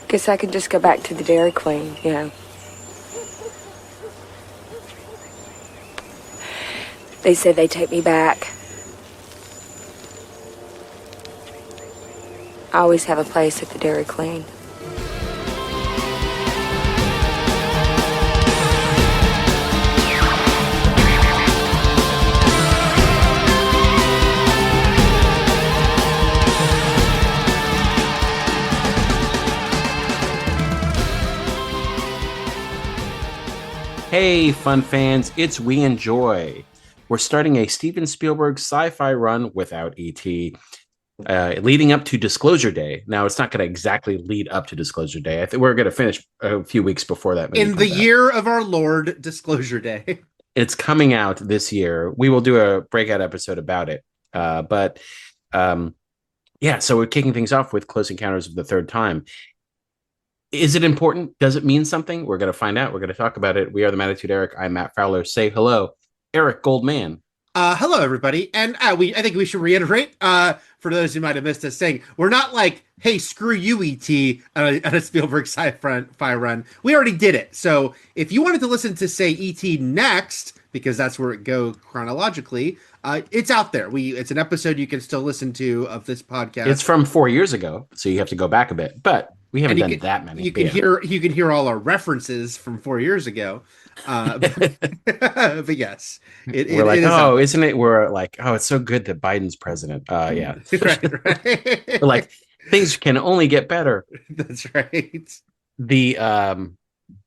Guess I can just go back to the Dairy Queen, They said they'd take me back. I always have a place at the Dairy Queen. Hey, fun fans, it's We Enjoy. We're starting a Steven Spielberg sci-fi run without E.T., leading up to Disclosure Day. Now, it's not going to exactly lead up to Disclosure Day. I think we're going to finish a few weeks before that movie in the comes out. year of our Lord, Disclosure Day. It's coming out this year. We will do a breakout episode about it. Yeah, so we're kicking things off with Close Encounters of the Third Time. Is it important? Does it mean something? We're going to find out. We're going to talk about it. We are the Magnitude Eric. I'm Matt Fowler. Say hello, Eric Goldman. Hello, everybody. And I think we should reiterate, for those who might have missed us, saying we're not like, hey, screw you, E.T. on a Spielberg sci-fi run. We already did it. So if you wanted to listen to, say, E.T. next, because that's where it goes chronologically, it's out there. It's an episode you can still listen to of this podcast. It's from 4 years ago, so you have to go back a bit. But we haven't done that many. You can hear all our references from 4 years ago. But yes, we're like, oh, isn't it? We're like, oh, it's so good that Biden's president. Yeah, right. We're like, things can only get better. That's right. The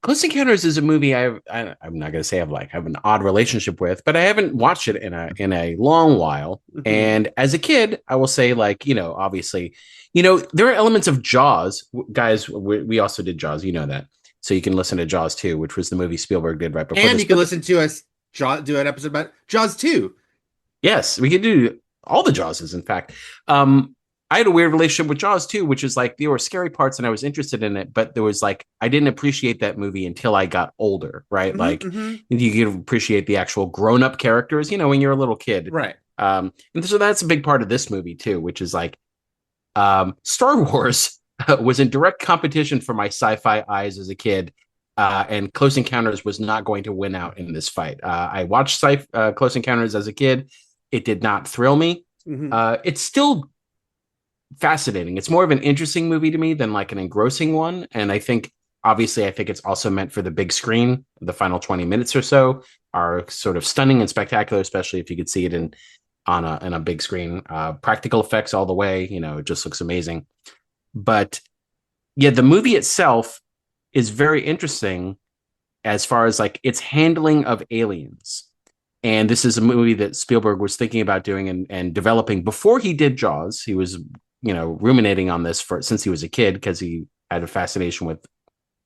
Close Encounters is a movie I'm not going to say I have an odd relationship with, but I haven't watched it in a long while. Mm-hmm. And as a kid, I will say, obviously, there are elements of Jaws. Guys, we also did Jaws. You know that. So you can listen to Jaws 2, which was the movie Spielberg did right before. And you can listen to us do an episode about Jaws 2. Yes, we could do all the Jawses, in fact. I had a weird relationship with Jaws 2, which is there were scary parts and I was interested in it, but there was I didn't appreciate that movie until I got older, right? Mm-hmm, you can appreciate the actual grown-up characters, when you're a little kid. Right. And so that's a big part of this movie too, which is Star Wars was in direct competition for my sci-fi eyes as a kid, and Close Encounters was not going to win out in this fight. I watched Close Encounters as a kid. It did not thrill me. Mm-hmm. It's still fascinating. It's more of an interesting movie to me than an engrossing one. And I think it's also meant for the big screen. The final 20 minutes or so are sort of stunning and spectacular, especially if you could see it on a big screen. Practical effects all the way. It just looks amazing. But yeah, the movie itself is very interesting as far as its handling of aliens. And this is a movie that Spielberg was thinking about doing and developing before he did Jaws. He was, ruminating on this since he was a kid because he had a fascination with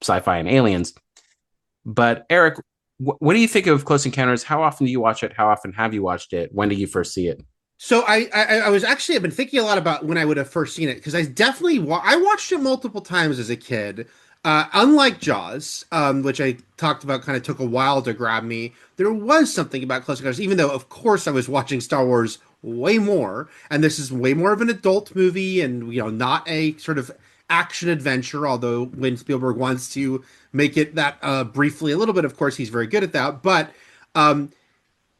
sci-fi and aliens. But Eric, what do you think of Close Encounters? How often do you watch it? How often have you watched it? When did you first see it? So I've been thinking a lot about when I would have first seen it, because I definitely I watched it multiple times as a kid. Unlike Jaws, which I talked about, kind of took a while to grab me. There was something about Close Encounters, even though, of course, I was watching Star Wars way more, and this is way more of an adult movie, and not a sort of action adventure. Although when Spielberg wants to make it that briefly a little bit, of course, he's very good at that. But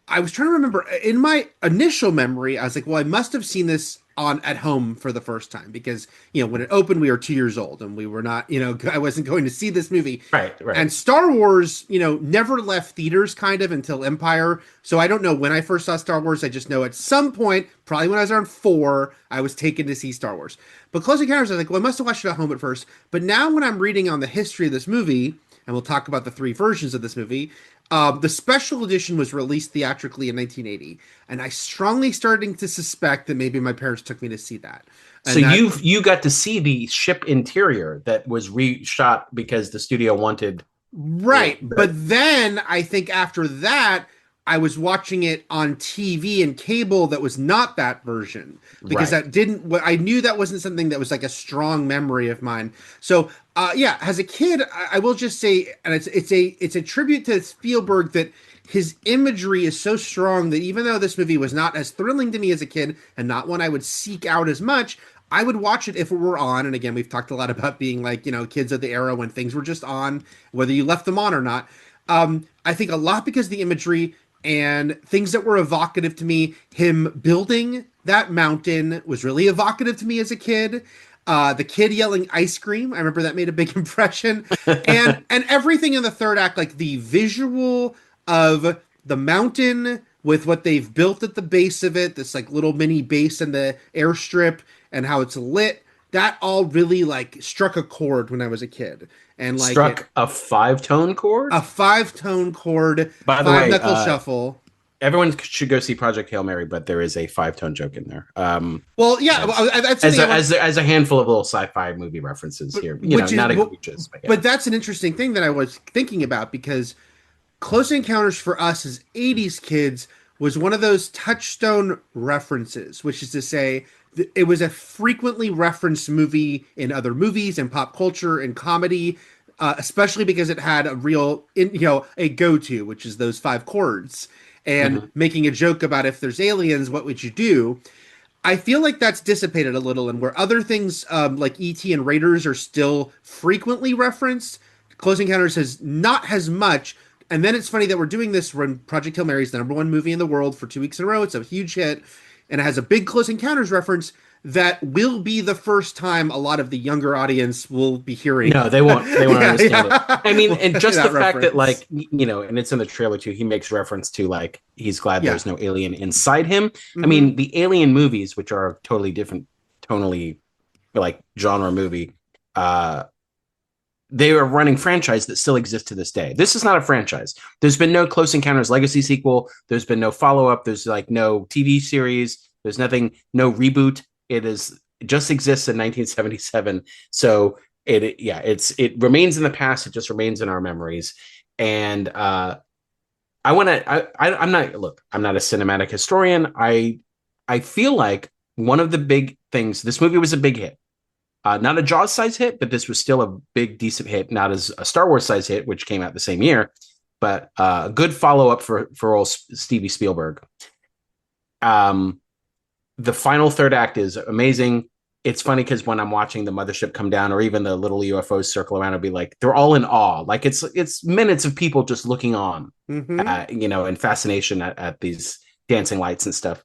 I was trying to remember in my initial memory, I was like, well, I must have seen this at home for the first time, because when it opened, we were 2 years old and we were not, I wasn't going to see this movie. Right. And Star Wars, never left theaters kind of until Empire. So I don't know when I first saw Star Wars. I just know at some point, probably when I was around 4, I was taken to see Star Wars. But Close Encounters, I was like, well, I must have watched it at home at first. But now when I'm reading on the history of this movie, and we'll talk about the 3 versions of this movie, the special edition was released theatrically in 1980, and I strongly starting to suspect that maybe my parents took me to see that. And so you got to see the ship interior that was reshot because the studio wanted. Right, but then I think after that, I was watching it on TV and cable that was not that version, because I knew that wasn't something that was a strong memory of mine. So as a kid, I will just say, and it's a tribute to Spielberg, that his imagery is so strong that even though this movie was not as thrilling to me as a kid and not one I would seek out as much, I would watch it if it were on. And again, we've talked a lot about being like, kids of the era when things were just on, whether you left them on or not. I think a lot because of the imagery and things that were evocative to me. Him building that mountain was really evocative to me as a kid. The kid yelling ice cream, I remember that made a big impression. And everything in the third act, like the visual of the mountain with what they've built at the base of it, this like little mini base in the airstrip and how it's lit, that all really like struck a chord when I was a kid. And like Struck a 5-tone chord. a 5-tone chord, By the five way, knuckle shuffle. everyone should go see Project Hail Mary, but there is a 5-tone joke in there. Well, yeah, that's as a handful of little sci-fi movie references here. Not egregious. But that's an interesting thing that I was thinking about because Close Encounters for us as 80s kids was one of those touchstone references, which is to say it was a frequently referenced movie in other movies and pop culture and comedy, especially because it had a real, a go-to, which is those 5 chords. And making a joke about if there's aliens, what would you do? I feel like that's dissipated a little, and where other things like E.T. and Raiders are still frequently referenced, Close Encounters has not as much. And then it's funny that we're doing this when Project Hail Mary is the #1 movie in the world for 2 weeks in a row. It's a huge hit, and it has a big Close Encounters reference that will be the first time a lot of the younger audience will be hearing. No, they won't. They won't understand it. I mean, and just the fact that, like, and it's in the trailer too. He makes reference to like he's glad there's no alien inside him. I mean, the Alien movies, which are a totally different, tonally like genre movie, they are running franchise that still exists to this day. This is not a franchise. There's been no Close Encounters Legacy sequel. There's been no follow-up. There's like no TV series. There's nothing, no reboot. It just exists in 1977. So it remains in the past. It just remains in our memories. And I'm not a cinematic historian. I feel like one of the big things, this movie was a big hit. Not a Jaws size hit, but this was still a big, decent hit. Not as a Star Wars size hit, which came out the same year, but a good follow up for old Steven Spielberg. The final third act is amazing. It's funny because when I'm watching the mothership come down, or even the little UFOs circle around, I'll be like, they're all in awe. Like it's minutes of people just looking on, in fascination at these dancing lights and stuff.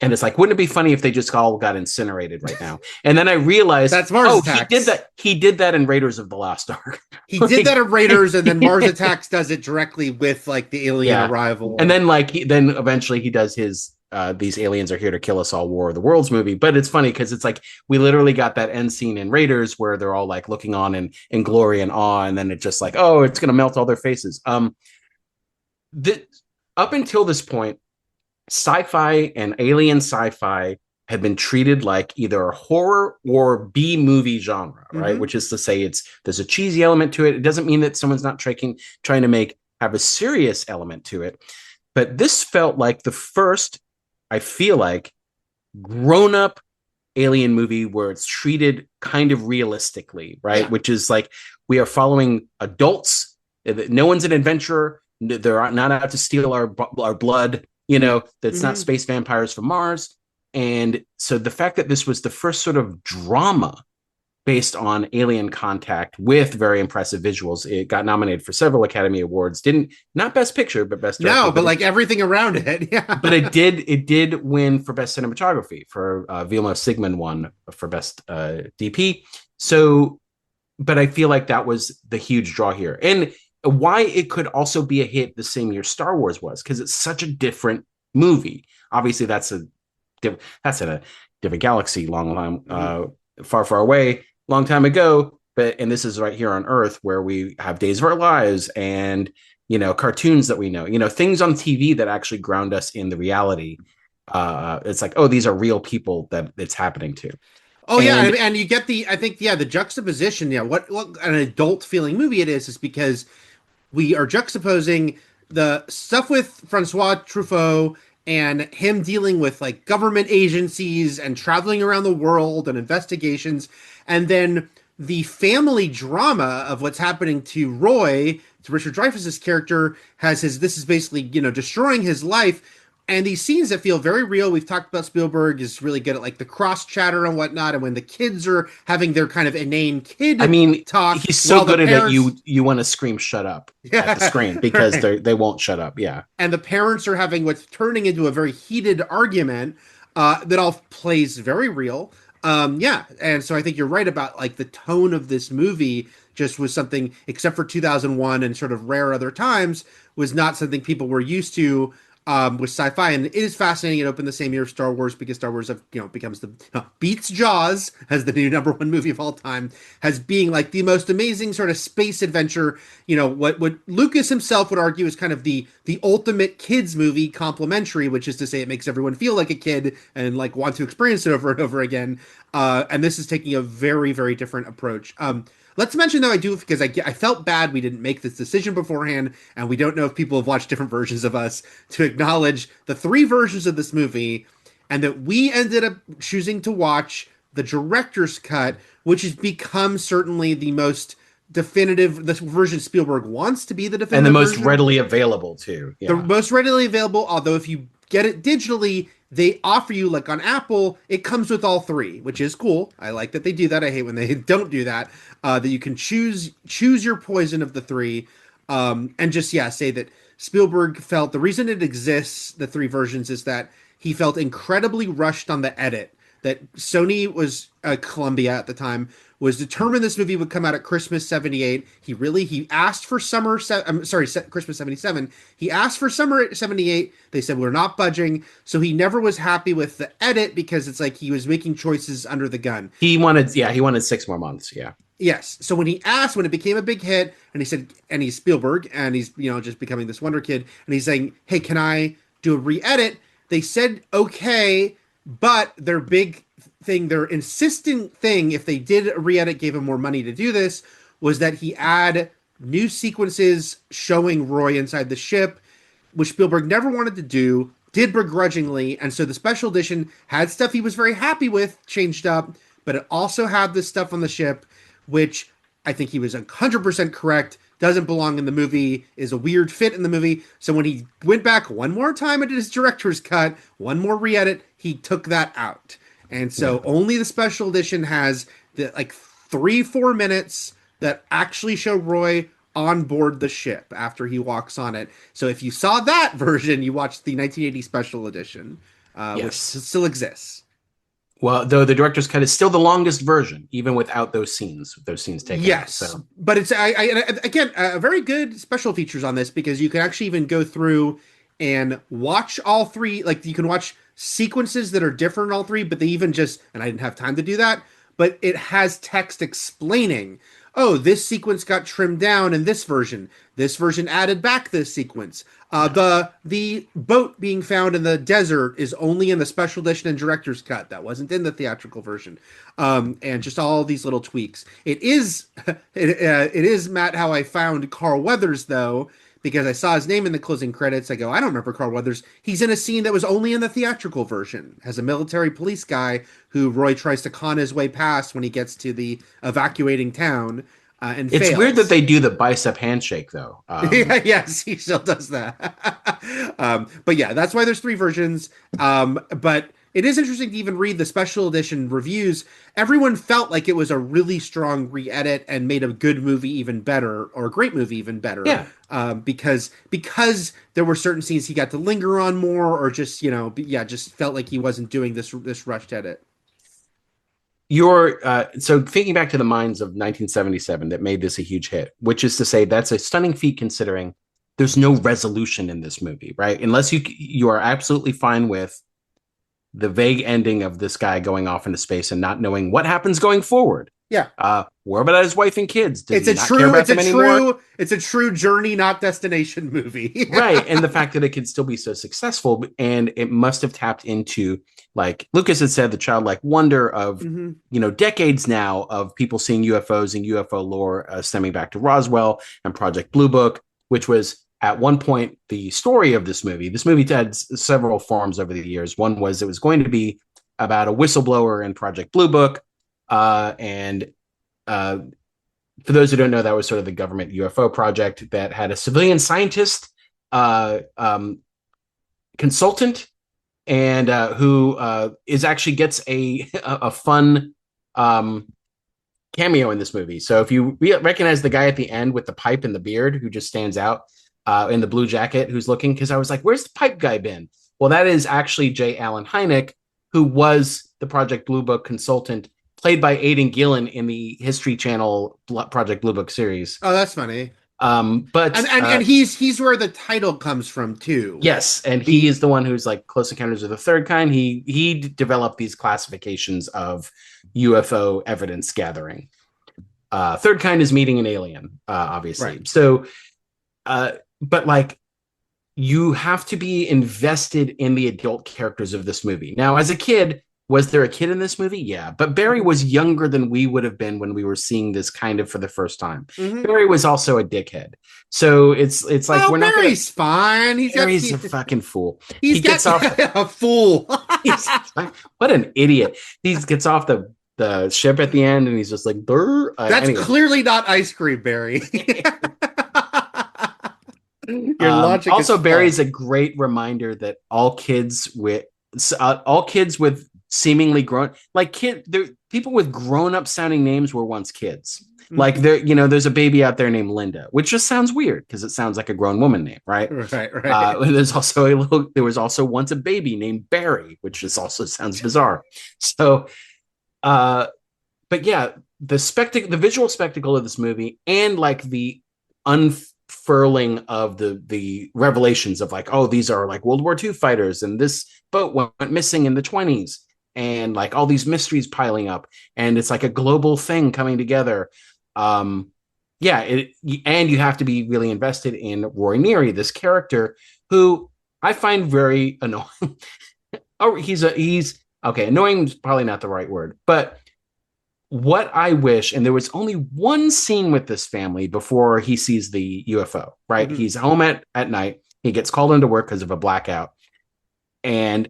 And it's like, wouldn't it be funny if they just all got incinerated right now? And then I realized, that's Mars Attacks. He did that in Raiders of the Lost Ark. He did that in Raiders, and then Mars Attacks does it directly with like the alien arrival. And then then eventually he does his these aliens are here to kill us all, War of the Worlds movie. But it's funny because it's like we literally got that end scene in Raiders where they're all like looking on in glory and awe, and then it's just like, oh, it's gonna melt all their faces. Up until this point, sci-fi and alien sci-fi had been treated like either a horror or B movie genre, right? Which is to say, there's a cheesy element to it. It doesn't mean that someone's not trying to have a serious element to it, but this felt like the first, I feel like, grown-up alien movie where it's treated kind of realistically, right? Yeah. Which is like we are following adults. No one's an adventurer. They're not out to steal our blood. That's not space vampires from Mars. And so the fact that this was the first sort of drama based on alien contact with very impressive visuals, it got nominated for several Academy Awards. Not Best Picture, but Best Director. No, but like everything around it. Yeah. But it did win for Best Cinematography. For Vilmos Sigmund won for Best DP. So, but I feel like that was the huge draw here. And why it could also be a hit the same year Star Wars was, because it's such a different movie. Obviously, that's in a different galaxy, far away, long time ago. And this is right here on Earth, where we have Days of Our Lives and cartoons that we know, things on TV that actually ground us in the reality. It's like, oh, these are real people that it's happening to. Oh, and you get the juxtaposition. Yeah, what an adult feeling movie it is because we are juxtaposing the stuff with Francois Truffaut and him dealing with like government agencies and traveling around the world and investigations, and then the family drama of what's happening to Roy, to Richard Dreyfuss's character, this is basically destroying his life. And these scenes that feel very real. We've talked about Spielberg is really good at like the cross chatter and whatnot, and when the kids are having their kind of inane kid I mean, talk, he's so while the good at it. parents, You want to scream "shut up" at the yeah, screen because right. they won't shut up. Yeah, And the parents are having what's turning into a very heated argument that all plays very real. Yeah, and so I think you're right about like the tone of this movie just was something, except for 2001 and sort of rare other times, was not something people were used to with sci-fi. And it is fascinating. It opened the same year of Star Wars because Star Wars, becomes the beats Jaws as the new number one movie of all time, as being like the most amazing sort of space adventure. What Lucas himself would argue is kind of the ultimate kids movie complimentary, which is to say it makes everyone feel like a kid and like want to experience it over and over again. And this is taking a very, very different approach. Let's mention though, I do, because I felt bad we didn't make this decision beforehand, and we don't know if people have watched different versions of us, to acknowledge the three versions of this movie, and that we ended up choosing to watch the director's cut, which has become certainly the most definitive, the version Spielberg wants to be the and the definitive most version. readily available too. The Yeah, most readily available, although if you get it digitally, they offer you, like on Apple, it comes with all three, which is cool. I like that they do that. I hate when they don't do that. That you can choose your poison of the three, and just say that Spielberg felt the reason it exists, the three versions, is that he felt incredibly rushed on the edit. That Sony was Columbia at the time was determined this movie would come out at Christmas '78. He asked for Christmas '77. He asked for summer '78. They said we're not budging, so he never was happy with the edit because it's like he was making choices under the gun. he wanted 6 more months. Yeah, Yes. So when it became a big hit, and he said, and he's Spielberg, and he's just becoming this wonder kid, and he's saying, "Hey, can I do a re-edit?" They said, "Okay," but their insistent thing, if they did a re-edit, gave him more money to do this, was that he add new sequences showing Roy inside the ship, which Spielberg never wanted to do, did begrudgingly, and so the special edition had stuff he was very happy with changed up, but it also had this stuff on the ship, which I think he was 100% correct, doesn't belong in the movie, is a weird fit in the movie. So when he went back one more time and did his director's cut, one more re-edit, he took that out. And so only the special edition has the like 3-4 minutes that actually show Roy on board the ship after he walks on it. So if you saw that version, you watched the 1980 special edition, which still exists. Well, though the director's cut is still the longest version, even without those scenes taken. Yes, out, so. But it's again very good special features on this, because you can actually even go through and watch all three. Like you can watch sequences that are different in all three, but they even just, and I didn't have time to do that, but it has text explaining, oh, this sequence got trimmed down in this version. This version added back this sequence. The boat being found in the desert is only in the special edition and director's cut. That wasn't in the theatrical version. And just all these little tweaks. It is Matt, how I found Carl Weathers though, because I saw his name in the closing credits. I go, I don't remember Carl Weathers. He's in a scene that was only in the theatrical version as a military police guy who Roy tries to con his way past when he gets to the evacuating town. And it's fails. weird that they do the bicep handshake though. Yes, he still does that. But yeah, that's why there's three versions. But it is interesting to even read the special edition reviews. Everyone felt like it was a really strong re-edit and made a good movie even better, or a great movie even better. Yeah. Because there were certain scenes he got to linger on more, or just just felt like he wasn't doing this rushed edit. So thinking back to the minds of 1977 that made this a huge hit, which is to say that's a stunning feat considering there's no resolution in this movie, right? Unless you are absolutely fine with the vague ending of this guy going off into space and not knowing what happens going forward. Yeah. Where about his wife and kids? It's a true journey, not destination movie. Right. And the fact that it could still be so successful, and it must have tapped into, like Lucas had said, the childlike wonder of, decades now of people seeing UFOs and UFO lore stemming back to Roswell and Project Blue Book, which was at one point the story of this movie. This movie had several forms over the years. One was it was going to be about a whistleblower in Project Blue Book. And for those who don't know, that was sort of the government UFO project that had a civilian scientist consultant, and who is actually gets a fun cameo in this movie. So if you recognize the guy at the end with the pipe and the beard who just stands out in the blue jacket who's looking, because I was like, where's the pipe guy been? Well, that is actually J. Allen Hynek, who was the Project Blue Book consultant, played by Aidan Gillen in the History Channel Project Blue Book series. Oh, that's funny. But and he's where the title comes from too. Yes, and he is the one who's like Close Encounters of the Third Kind. He developed these classifications of UFO evidence gathering. Third Kind is meeting an alien, obviously. Right. So, but like, you have to be invested in the adult characters of this movie. Now, as a kid, was there a kid in this movie? Yeah, but Barry was younger than we would have been when we were seeing this kind of for the first time. Mm-hmm. Barry was also a dickhead, so it's like we're not. Barry's fine. Barry's a fucking fool. He gets off a fool. What an idiot! He gets off the ship at the end, and he's just like, "That's anyway. Clearly not ice cream, Barry." Your logic also, Barry's a great reminder that all kids with seemingly grown, like people with grown-up sounding names were once kids. Mm-hmm. Like there's a baby out there named Linda, which just sounds weird because it sounds like a grown woman name, right? Right. There was also once a baby named Barry, which just also sounds bizarre. So, but yeah, the visual spectacle of this movie, and like the unfurling of the revelations of like, oh, these are like World War II fighters, and this boat went missing in the 1920s, and like all these mysteries piling up, and it's like a global thing coming together. And you have to be really invested in Roy Neary, this character who I find very annoying. He's okay. Annoying is probably not the right word, but what I wish, and there was only one scene with this family before he sees the UFO, right? Mm-hmm. He's home at night. He gets called into work because of a blackout, and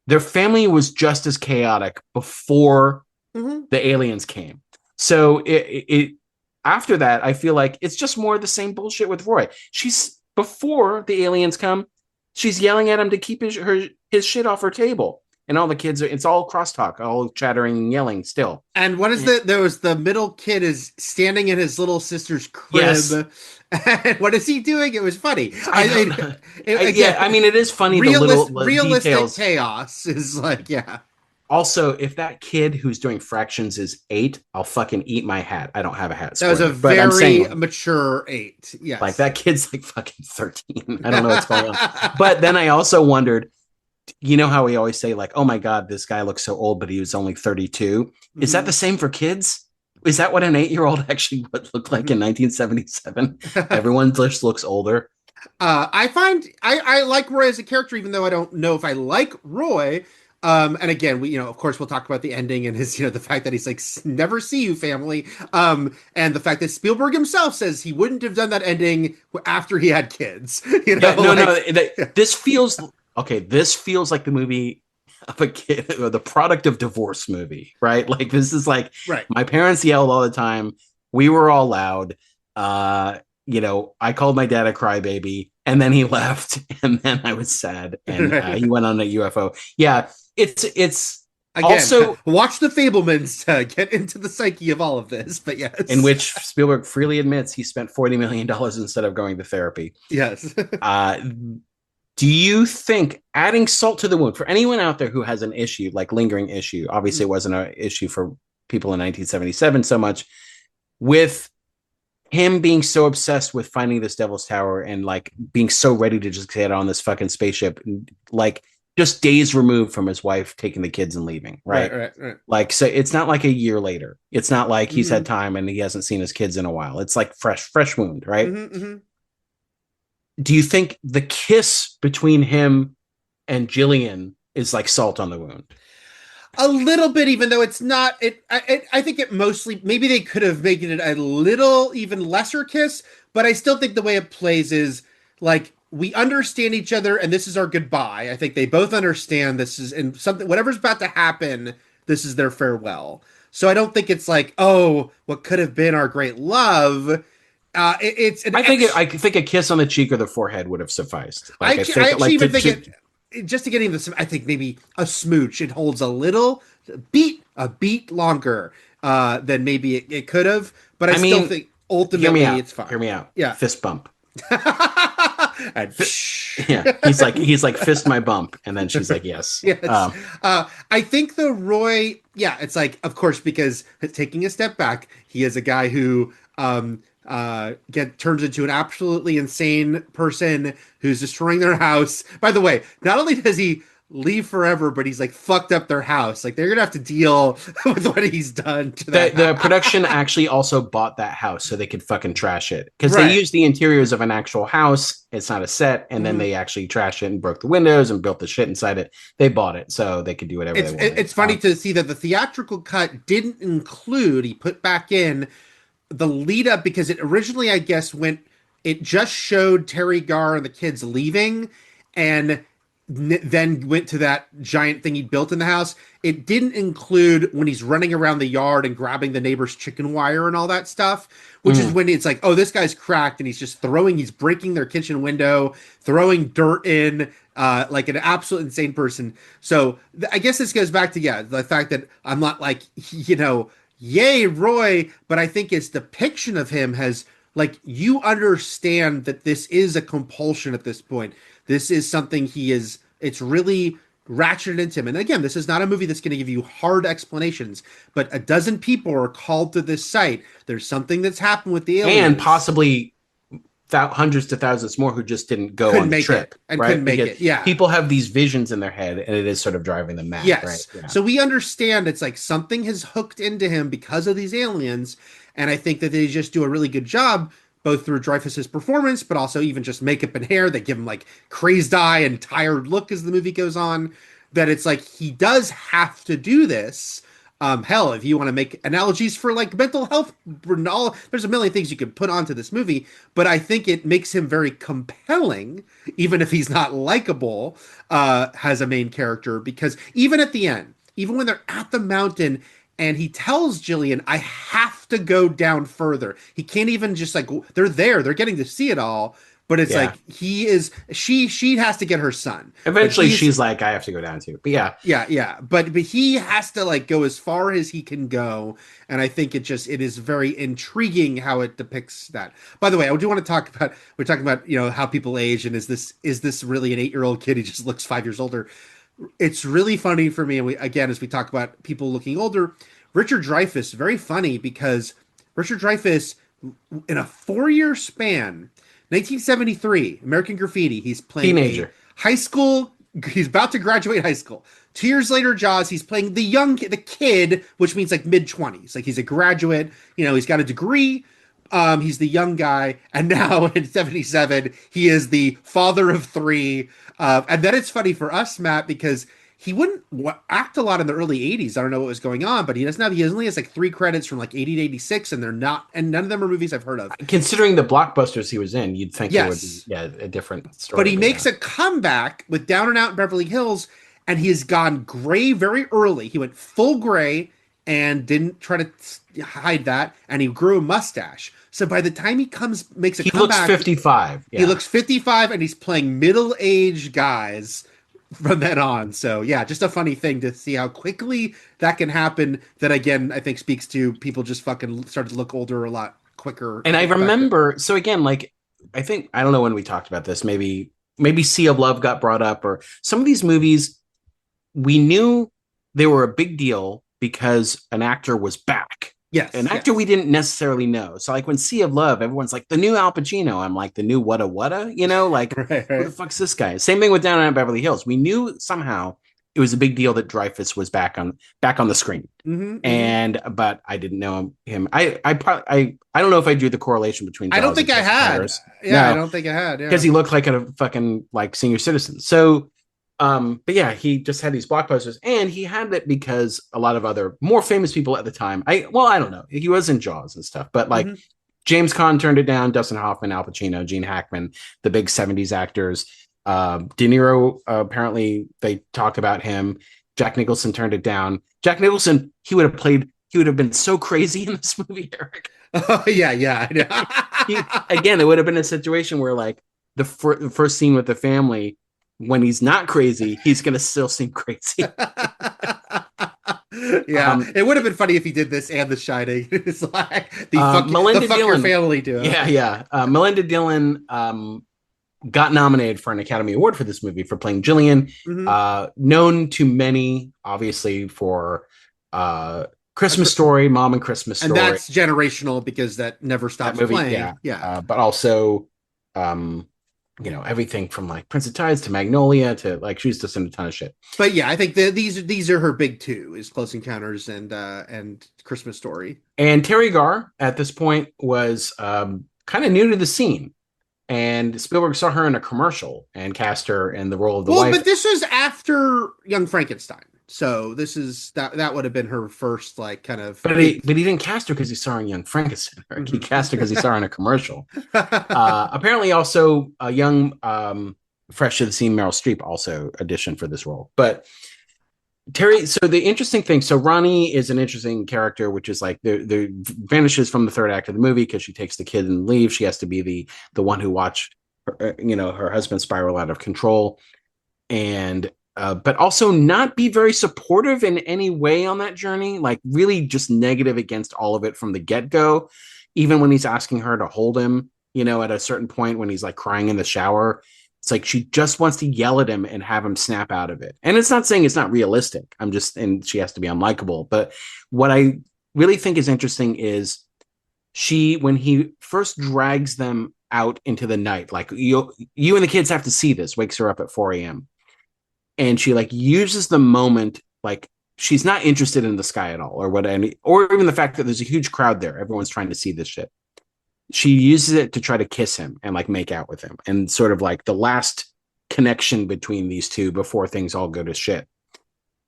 their family was just as chaotic before the aliens came. So it after that, I feel like it's just more of the same bullshit with Roy. Before the aliens come, she's yelling at him to keep his shit off her table. And all the kids it's all crosstalk, all chattering and yelling still. And what is there was the middle kid is standing in his little sister's crib. Yes. And what is he doing? It was funny. It is funny. Realistic details. Chaos is like, yeah. Also, if that kid who's doing fractions is 8, I'll fucking eat my hat. I don't have a hat. That was a very mature 8. Yes. Like that kid's like fucking 13. I don't know what's going on. But then I also wondered, you know how we always say like, oh my God, this guy looks so old, but he was only 32. Mm-hmm. Is that the same for kids? Is that what an 8-year-old actually would look like in 1977? Everyone just looks older. I like Roy as a character, even though I don't know if I like Roy. And again, we, of course, we'll talk about the ending and his, the fact that he's like, never see you, family. And the fact that Spielberg himself says he wouldn't have done that ending after he had kids. This feels like the movie of a kid, or the product of divorce movie, right? Like this is like, right. My parents yelled all the time. We were all loud. I called my dad a crybaby, and then he left, and then I was sad, and he went on a UFO. Yeah, it's again, also watch The Fabelmans to get into the psyche of all of this. But yes, in which Spielberg freely admits he spent $40 million instead of going to therapy. Yes. Do you think adding salt to the wound for anyone out there who has an issue, like lingering issue, obviously it wasn't an issue for people in 1977 so much, with him being so obsessed with finding this Devil's Tower and like being so ready to just get on this fucking spaceship, like just days removed from his wife taking the kids and leaving, right? Like, so it's not like a year later. It's not like he's had time and he hasn't seen his kids in a while. It's like fresh wound, right? Do you think the kiss between him and Jillian is like salt on the wound? A little bit, even though it's not. I think it mostly, maybe they could have made it a little even lesser kiss, but I still think the way it plays is like, we understand each other and this is our goodbye. I think they both understand this is, and something, whatever's about to happen, this is their farewell. So I don't think it's like, oh, what could have been our great love. I think a kiss on the cheek or the forehead would have sufficed. Like, I actually even think just to get him this, I think maybe a smooch. It holds a beat longer than maybe it could have. But I still think hear me ultimately out. it's fine. Hear me out. Yeah. Fist bump. And Yeah, he's like fist my bump, and then she's like yes. Yes. I think the Roy, yeah, it's like, of course, because taking a step back, he is a guy who turns into an absolutely insane person who's destroying their house. By the way, not only does he leave forever, but he's like fucked up their house. Like they're gonna have to deal with what he's done to that. The production actually also bought that house so they could fucking trash it, because Right. they used the interiors of an actual house. It's not a set, and then they actually trashed it and broke the windows and built the shit inside it. They bought it so they could do whatever they wanted. It's funny to see that the theatrical cut didn't include. He put back in the lead up because it originally, I guess, it just showed Terry Garr and the kids leaving, and then went to that giant thing he built in the house. It didn't include when he's running around the yard and grabbing the neighbor's chicken wire and all that stuff, which is when it's like, oh, this guy's cracked and he's breaking their kitchen window, throwing dirt in, like an absolute insane person. So I guess this goes back to, the fact that I'm not like, yay, Roy, but I think his depiction of him has, like, you understand that this is a compulsion at this point. This is something it's really ratcheted into him. And again, this is not a movie that's going to give you hard explanations, but a dozen people are called to this site. There's something that's happened with the aliens. And possibly hundreds to thousands more who just didn't go on the trip. Couldn't make it. Yeah. People have these visions in their head, and it is sort of driving them mad. Yes. Right? Yeah. So we understand it's like something has hooked into him because of these aliens. And I think that they just do a really good job, both through Dreyfuss's performance, but also even just makeup and hair. They give him like crazed eye and tired look as the movie goes on, that it's like he does have to do this. Hell, if you want to make analogies for like mental health, there's a million things you could put onto this movie, but I think it makes him very compelling, even if he's not likable, as a main character, because even at the end, even when they're at the mountain, and he tells Jillian, I have to go down further. He can't even just like, they're there, they're getting to see it all. But it's like, she has to get her son. Eventually she's like, I have to go down too. But yeah. But he has to like go as far as he can go. And I think it is very intriguing how it depicts that. By the way, I do want to talk about, we're talking about, how people age, and is this really an 8-year-old kid? He just looks 5 years older. It's really funny for me. And as we talk about people looking older, Richard Dreyfuss, very funny, because Richard Dreyfuss, in a 4-year span, 1973, American Graffiti, he's playing teenager, high school. He's about to graduate high school. 2 years later, Jaws, he's playing the kid, which means like mid-20s. Like he's a graduate, he's got a degree. He's the young guy. And now in 77, he is the father of 3. And then it's funny for us, Matt, because he wouldn't act a lot in the early 80s. I don't know what was going on, but he only has like 3 credits from like 80 to 86, and none of them are movies I've heard of. Considering the blockbusters he was in, you'd think it would be a different story. But he makes a comeback with Down and Out in Beverly Hills, and he has gone gray very early. He went full gray and didn't try to hide that, and he grew a mustache. So by the time he makes a comeback, he looks 55. Yeah. He looks 55, and he's playing middle-aged guys from then on. So yeah, just a funny thing to see how quickly that can happen. That again, I think speaks to people just fucking started to look older a lot quicker. And I remember, so again, like, I don't know when we talked about this, maybe Sea of Love got brought up, or some of these movies, we knew they were a big deal because an actor was back. Yes. An actor we didn't necessarily know. So like when Sea of Love, everyone's like, the new Al Pacino. I'm like, the new whata, like, right. Who the fuck's this guy? Same thing with Down and Out Beverly Hills. We knew somehow it was a big deal that Dreyfuss was back on the screen. Mm-hmm, but I didn't know him. I don't know if I drew the correlation between Jaws. I don't think I had. Yeah, no, I don't think I had. Because he looked like a fucking like senior citizen. So but yeah, he just had these blockbusters, and he had it because a lot of other more famous people at the time. I don't know. He was in Jaws and stuff, but like James Caan turned it down, Dustin Hoffman, Al Pacino, Gene Hackman, the big 70s actors. De Niro, apparently they talked about him. Jack Nicholson turned it down. Jack Nicholson, he would have been so crazy in this movie, Eric. Oh yeah. Again, it would have been a situation where like the first scene with the family, when he's not crazy, he's going to still seem crazy. Yeah, it would have been funny if he did this and The Shining. It's like Melinda the fuck your Dillon, family do. yeah. Melinda Dillon got nominated for an Academy Award for this movie for playing Jillian, known to many, obviously, for Christmas Story, Mom and Christmas Story. And that's generational because that never stops playing. Yeah. But also, everything from like Prince of Tides to Magnolia to like she's just in a ton of shit. But yeah, I think these are her big two: is Close Encounters and Christmas Story. And Terry Garr at this point was kind of new to the scene. And Spielberg saw her in a commercial and cast her in the role of the wife. But this was after Young Frankenstein, so this is that would have been her first like kind of. But he didn't cast her because he saw her in Young Frankenstein. He cast her because he saw her in a commercial. Apparently, also a young, fresh to the scene Meryl Streep also auditioned for this role. But Terry, so the interesting thing, so Ronnie is an interesting character, which is like the vanishes from the third act of the movie because she takes the kid and leaves. She has to be the one who watched her, her husband spiral out of control, and but also not be very supportive in any way on that journey. Like really just negative against all of it from the get go. Even when he's asking her to hold him, at a certain point when he's like crying in the shower. It's like she just wants to yell at him and have him snap out of it. And it's not saying it's not realistic. And she has to be unlikable. But what I really think is interesting is when he first drags them out into the night, like you and the kids have to see this, wakes her up at 4 a.m. And she like uses the moment, like she's not interested in the sky at all or even the fact that there's a huge crowd there. Everyone's trying to see this shit. She uses it to try to kiss him and like make out with him and sort of like the last connection between these two before things all go to shit.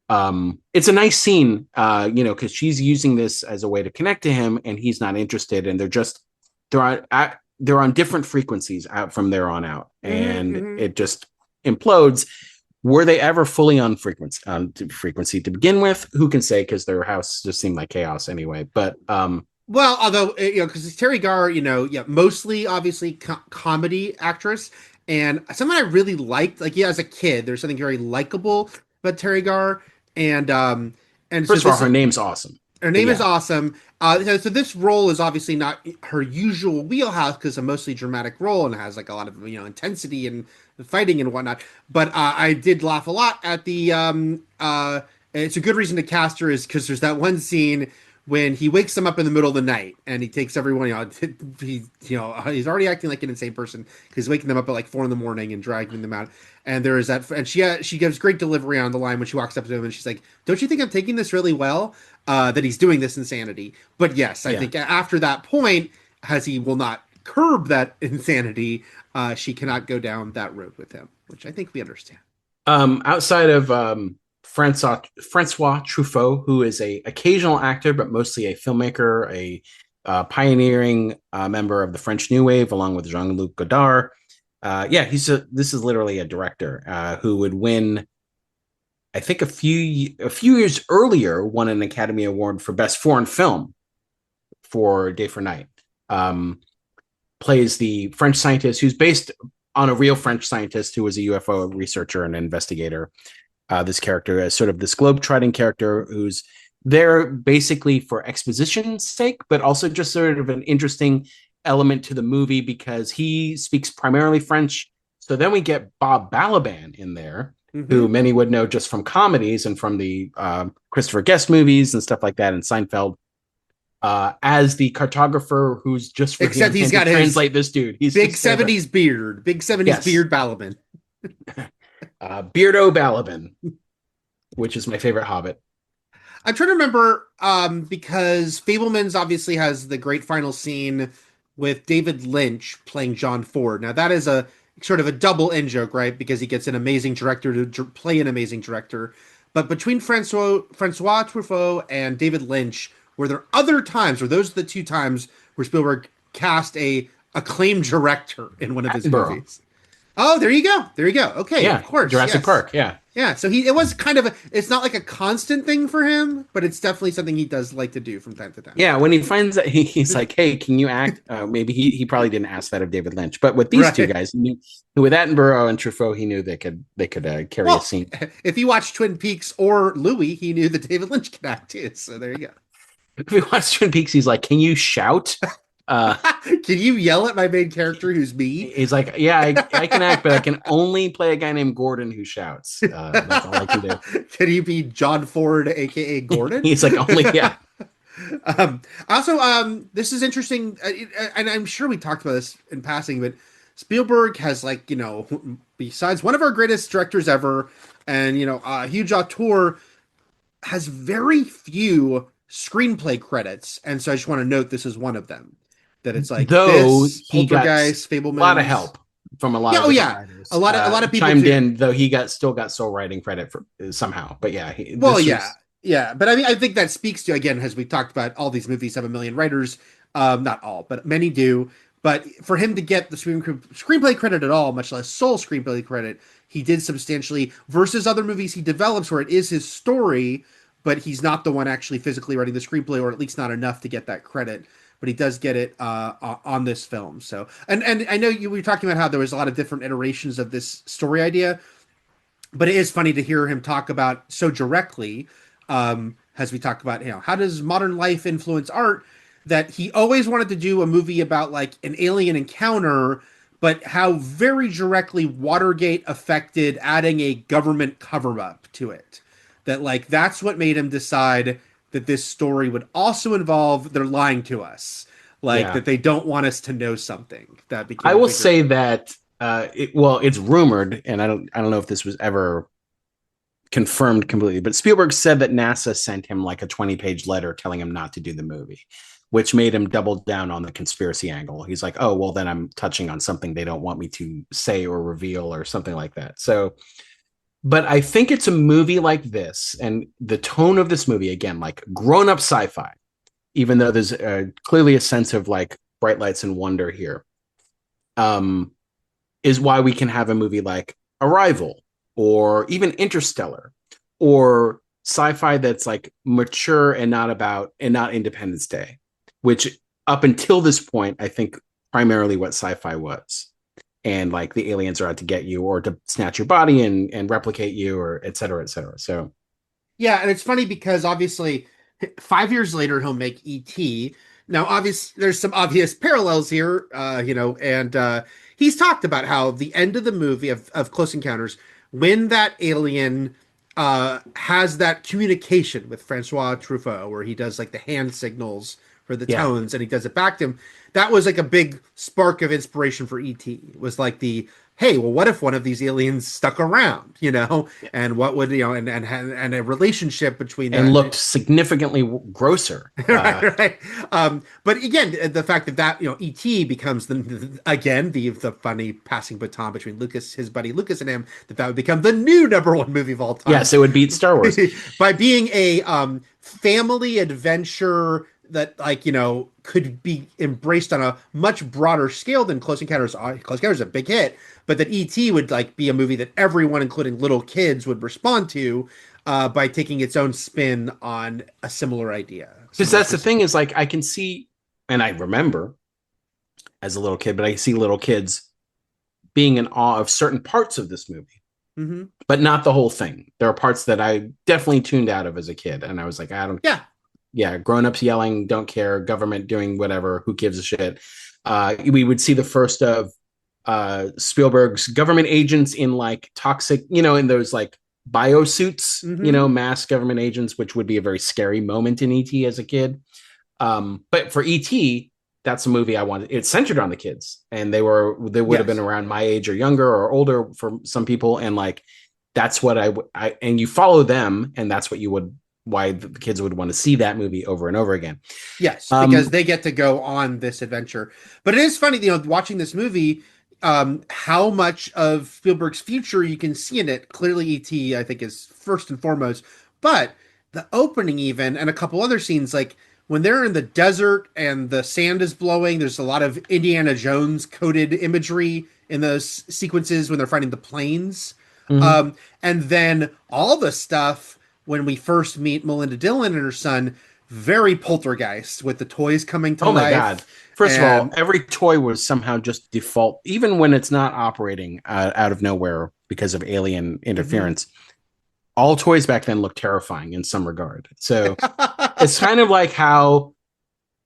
It's a nice scene, because she's using this as a way to connect to him and he's not interested. And they're on different frequencies out from there on out. And it just implodes. Were they ever fully on frequency to begin with? Who can say? Because their house just seemed like chaos anyway. But, well, although, because Terry Garr, mostly obviously comedy actress, and someone I really liked, like, as a kid, there's something very likable about Terry Garr, and first of all, her name's awesome. Her name is awesome. So this role is obviously not her usual wheelhouse because it's a mostly dramatic role and has like a lot of intensity and fighting and whatnot. But I did laugh a lot at the. It's a good reason to cast her is because there's that one scene when he wakes them up in the middle of the night and he takes everyone, he's already acting like an insane person because he's waking them up at like 4 a.m. and dragging them out. And there is that, and she gives great delivery on the line when she walks up to him and she's like, "Don't you think I'm taking this really well? That he's doing this insanity." But yes, I think after that point, as he will not curb that insanity, she cannot go down that road with him, which I think we understand. Outside of Francois Truffaut, who is a occasional actor, but mostly a filmmaker, a pioneering member of the French New Wave, along with Jean-Luc Godard. This is literally a director who would win, I think a few years earlier, won an Academy Award for Best Foreign Film for Day for Night. Plays the French scientist who's based on a real French scientist who was a UFO researcher and investigator. This character as sort of this globe-trotting character who's there basically for exposition's sake, but also just sort of an interesting element to the movie because he speaks primarily French. So then we get Bob Balaban in there, who many would know just from comedies and from the Christopher Guest movies and stuff like that, and Seinfeld, as the cartographer who's just for except he's got translate this dude. He's big 70s beard, beard Balaban. Beardo Balaban, which is my favorite Hobbit. I'm trying to remember because Fabelmans obviously has the great final scene with David Lynch playing John Ford. Now that is a sort of a double in joke, right? Because he gets an amazing director to play an amazing director. But between Francois Truffaut and David Lynch, were there other times, or those are the two times where Spielberg cast a acclaimed director in one of his movies? Oh, there you go. There you go. Okay, of Yeah, course. Jurassic Yes. Park. Yeah. Yeah, so it was kind of it's not like a constant thing for him, but it's definitely something he does like to do from time to time. Yeah, when he finds that he's like, "Hey, can you act?" Maybe he probably didn't ask that of David Lynch, but with these two Right. guys, with Attenborough and Truffaut, he knew they could carry a Well, scene. if you watch Twin Peaks or Louis, he knew that David Lynch could act too. So there you If we watch Twin Peaks, he's like, "Can you shout?" Uh, go. Can you yell at my main character who's me? he's like, "Yeah, I can act, but I can only play a guy named Gordon who shouts. That's all I can do." Can you be John Ford, aka Gordon? He's like, "Only yeah, Also, this is interesting, and I'm sure we talked about this in passing, but Spielberg has, like, besides one of our greatest directors ever, and a huge auteur, has very few screenplay credits, and so I just want to note this is one of them. That it's like though this, he got Poltergeist, a lot of Fablemans. help from a lot Yeah, of oh different yeah, writers. a lot of people Chimed do. in, though he still got sole writing credit for somehow. But yeah, Well, this yeah, was yeah, but I mean, I think that speaks to, again, as we talked about, all these movies have a million writers. Not all, but many do. But for him to get the screenplay credit at all, much less sole screenplay credit, he did substantially versus other movies he develops where it is his story, but he's not the one actually physically writing the screenplay, or at least not enough to get that credit. But he does get it on this film. So, and I know you were talking about how there was a lot of different iterations of this story idea, but it is funny to hear him talk about so directly, as we talk about, how does modern life influence art, that he always wanted to do a movie about like an alien encounter, but how very directly Watergate affected adding a government cover up to it. That, like, that's what made him decide that this story would also involve they're lying to us, like yeah. that they don't want us to know something. That became I a will bigger. say that it's rumored, and I don't know if this was ever confirmed completely, but Spielberg said that NASA sent him like a 20-page letter telling him not to do the movie, which made him double down on the conspiracy angle. He's like, oh, well, then I'm touching on something they don't want me to say or reveal or something like that. So, but I think it's a movie like this, and the tone of this movie, again, like grown-up sci-fi, even though there's clearly a sense of like bright lights and wonder here, um, is why we can have a movie like Arrival or even Interstellar or sci-fi that's like mature and not Independence Day, which up until this point, I think primarily what sci-fi was. And like the aliens are out to get you or to snatch your body and replicate you or et cetera, et cetera. So Yeah, and it's funny because obviously 5 years later he'll make E.T. Now, there's some obvious parallels here, and he's talked about how the end of the movie of Close Encounters, when that alien has that communication with Francois Truffaut, where he does like the hand signals for the yeah. tones, and he does it back to him. That was like a big spark of inspiration for E.T. It was like the, hey, well, what if one of these aliens stuck around, and what would, and a relationship between And that. looked significantly grosser. Right, right. But again, the fact that ET becomes again the funny passing baton between Lucas, his buddy Lucas, and him, that would become the new number one movie of all time. Yes, it would beat Star Wars. By being a family adventure that, like, could be embraced on a much broader scale than Close Encounters. Close Encounters is a big hit, but that ET would like be a movie that everyone, including little kids, would respond to, by taking its own spin on a similar idea. Because that's the thing is like I can see, and I remember as a little kid, but I see little kids being in awe of certain parts of this movie, but not the whole thing. There are parts that I definitely tuned out of as a kid, and I was like, I don't. Yeah, grown-ups yelling, don't care, government doing whatever, who gives a shit. We would see the first of Spielberg's government agents in like toxic, in those like biosuits, mass government agents, which would be a very scary moment in E.T. as a kid. But for E.T., that's a movie I wanted. It's centered on the kids, and they would have been around my age or younger or older for some people, and like that's what I and you follow them, and that's what you would. Why the kids would want to see that movie over and over again. Yes, because they get to go on this adventure. But it is funny, watching this movie, how much of Spielberg's future you can see in it. Clearly, E.T., I think, is first and foremost. But the opening, even, and a couple other scenes, like when they're in the desert and the sand is blowing, there's a lot of Indiana Jones coded imagery in those sequences when they're fighting the planes. Mhm. And then all the stuff when we first meet Melinda Dillon and her son, very poltergeist with the toys coming to Oh my God. life. First of all, And every toy was somehow just default, even when it's not operating out of nowhere because of alien Mhm. interference. All toys back then looked terrifying in some regard. So it's kind of like how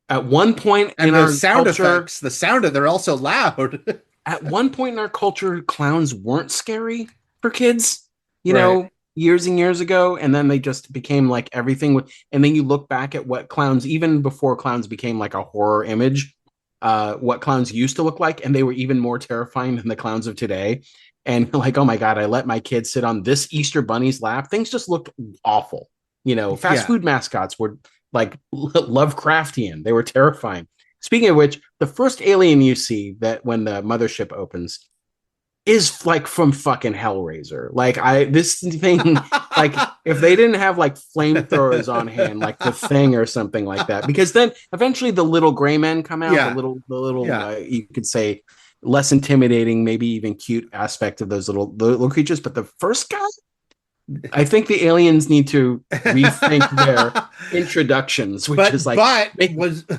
at one point in and the our sound culture, effects, the sound of they're also loud. at one point in our culture, clowns weren't scary for kids, Right. years and years ago. And then they just became like everything. And then you look back at what clowns, even before clowns became like a horror image, what clowns used to look like. And they were even more terrifying than the clowns of today. And like, oh my God, I let my kid sit on this Easter bunny's lap. Things just looked awful. Fast Yeah. food mascots were like Lovecraftian. They were terrifying. Speaking of which, the first alien you see that when the mothership opens is like from fucking Hellraiser. Like this thing, like if they didn't have like flamethrowers on hand, like the Thing or something like that, because then eventually the little gray men come out, Yeah. Yeah. you could say less intimidating, maybe even cute aspect of the little creatures. But the first guy, I think the aliens need to rethink their introductions, which is like but maybe, was was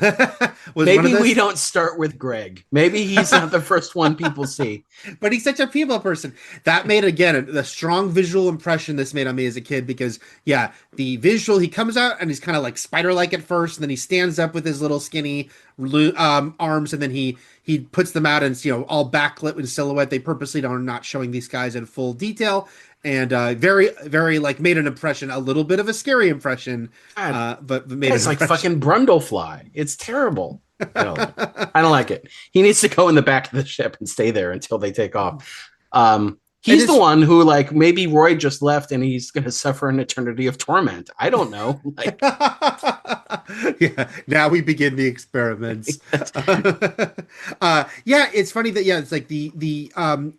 one of maybe we those, don't start with Greg. Maybe he's not the first one people see. but he's such a people person. That made again the strong visual impression this made on me as a kid because yeah, the visual he comes out and he's kind of like spider-like at first, and then he stands up with his little skinny arms, and then he puts them out and it's, all backlit in silhouette. They purposely are not showing these guys in full detail. And very, very like made an impression, a little bit of a scary impression, God, but made an it's like impression. fucking Brundlefly. It's terrible. I don't like it. I don't like it. He needs to go in the back of the ship and stay there until they take off. And He's the one who, like, maybe Roy just left and he's going to suffer an eternity of torment. I don't know. Like, yeah, now we begin the experiments. Yeah, it's funny that yeah, it's like the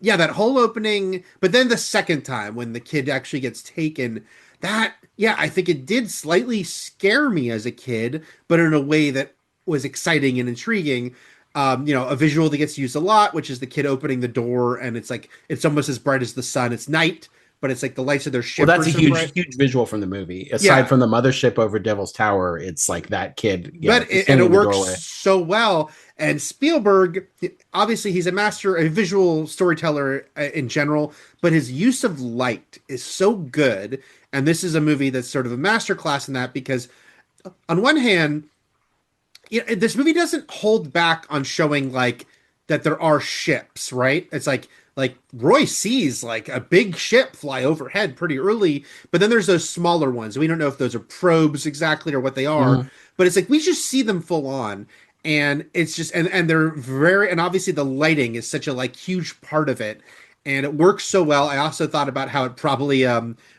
yeah, that whole opening, but then the second time when the kid actually gets taken, that yeah, I think it did slightly scare me as a kid, but in a way that was exciting and intriguing. A visual that gets used a lot, which is the kid opening the door and it's like it's almost as bright as the sun. It's night, but it's like the lights of their well, ship are that's a so huge, bright. huge visual from the movie. Aside Yeah, from the mothership over Devil's Tower, it's like that kid, yeah, and standing it in the works doorway. so well. And Spielberg, obviously, he's a master, a visual storyteller in general, but his use of light is so good. And this is a movie that's sort of a masterclass in that because, on one hand, this movie doesn't hold back on showing like that there are ships, right? It's like Roy sees like a big ship fly overhead pretty early, but then there's those smaller ones. We don't know if those are probes exactly or what they are, Mhm. but it's like we just see them full on. And it's just and they're very and obviously the lighting is such a like huge part of it. And it works so well. I also thought about how it probably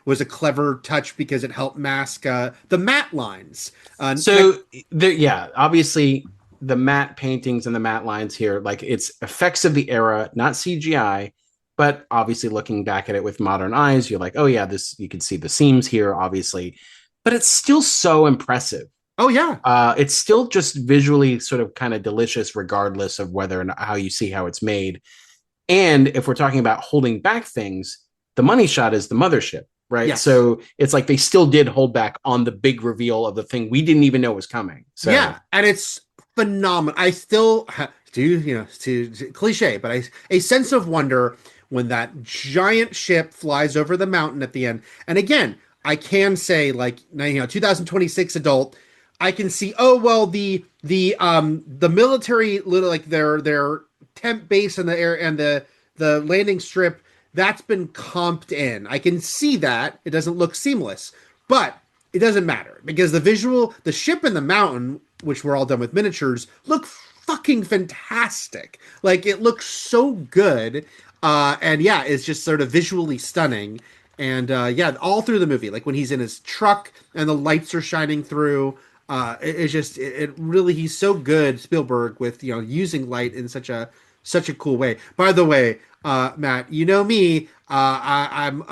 was a clever touch because it helped mask the matte lines. So there, yeah, obviously the matte paintings and the matte lines here, like it's effects of the era, not CGI, but obviously looking back at it with modern eyes, you're like, oh yeah, this you can see the seams here, obviously, but it's still so impressive. oh yeah, It's still just visually sort of kind of delicious, regardless of whether or not how you see how it's made. And if we're talking about holding back things, the money shot is the mothership, right? yes. So it's like they still did hold back on the big reveal of the thing we didn't even know was coming. So Yeah, and it's phenomenal. I still do, to cliche, but a sense of wonder when that giant ship flies over the mountain at the end. And again, I can say like 2026 adult, I can see oh well the military little like their temp base in the air and the landing strip that's been comped in. I can see that. It doesn't look seamless. But it doesn't matter because the ship and the mountain, which were all done with miniatures, look fucking fantastic. Like it looks so good. And yeah, it's just sort of visually stunning. And yeah, all through the movie, like when he's in his truck and the lights are shining through, it's just it really he's so good, Spielberg, with using light in such a cool way. By the way, Matt, you know me, I'm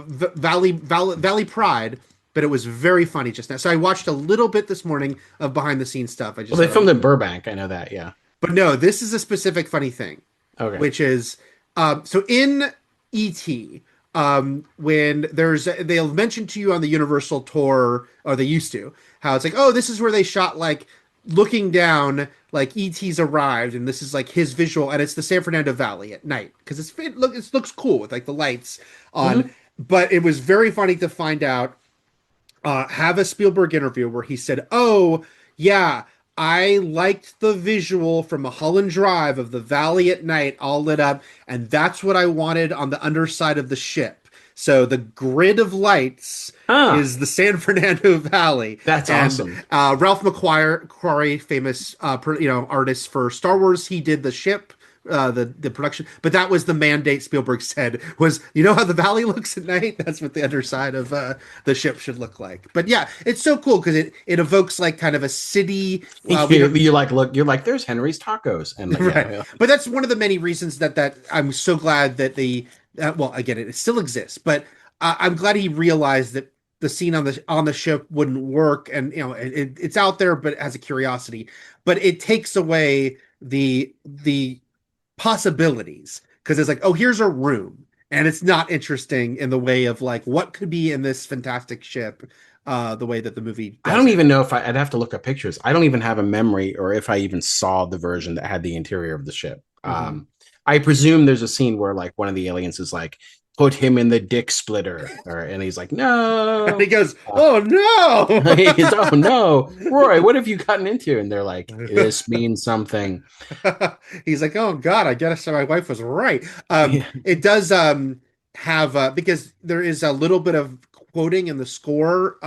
Valley Pride. but it was very funny just now. So I watched a little bit this morning of behind the scenes stuff. Well, they filmed in Burbank. I know that. Yeah. but no, this is a specific funny thing, Okay. which is so in E.T. When they'll mention to you on the Universal tour, or they used to, how it's like, oh, this is where they shot like looking down, like E.T.'s arrived, and this is like his visual, and it's the San Fernando Valley at night because it looks cool with like the lights on. But it was very funny to find out, have a Spielberg interview where he said, oh, yeah, I liked the visual from Mulholland Drive of the valley at night all lit up, and that's what I wanted on the underside of the ship. So the grid of lights is the San Fernando Valley. That's awesome. Ralph McQuarrie, famous artist for Star Wars, he did the ship. The production, but that was the mandate Spielberg said was, how the valley looks at night, that's what the underside of the ship should look like. But yeah, it's so cool because it evokes like kind of a city. You're like there's Henry's Tacos, and like, right. Yeah. But that's one of the many reasons that I'm so glad that again, it still exists, but I'm glad he realized that the scene on the ship wouldn't work, and it's out there, but as a curiosity, but it takes away the possibilities, because it's like, oh, here's a room, and it's not interesting in the way of like what could be in this fantastic ship, the way that the movie does. I don't even know if I'd have to look up pictures. I don't even have a memory or if I even saw the version that had the interior of the ship. I presume there's a scene where like one of the aliens is like, put him in the dick splitter, and he's like, no. And he goes, oh no. He's, oh no, Roy, what have you gotten into? And they're like, this means something. He's like, oh god, I guess my wife was right. It does have because there is a little bit of quoting in the score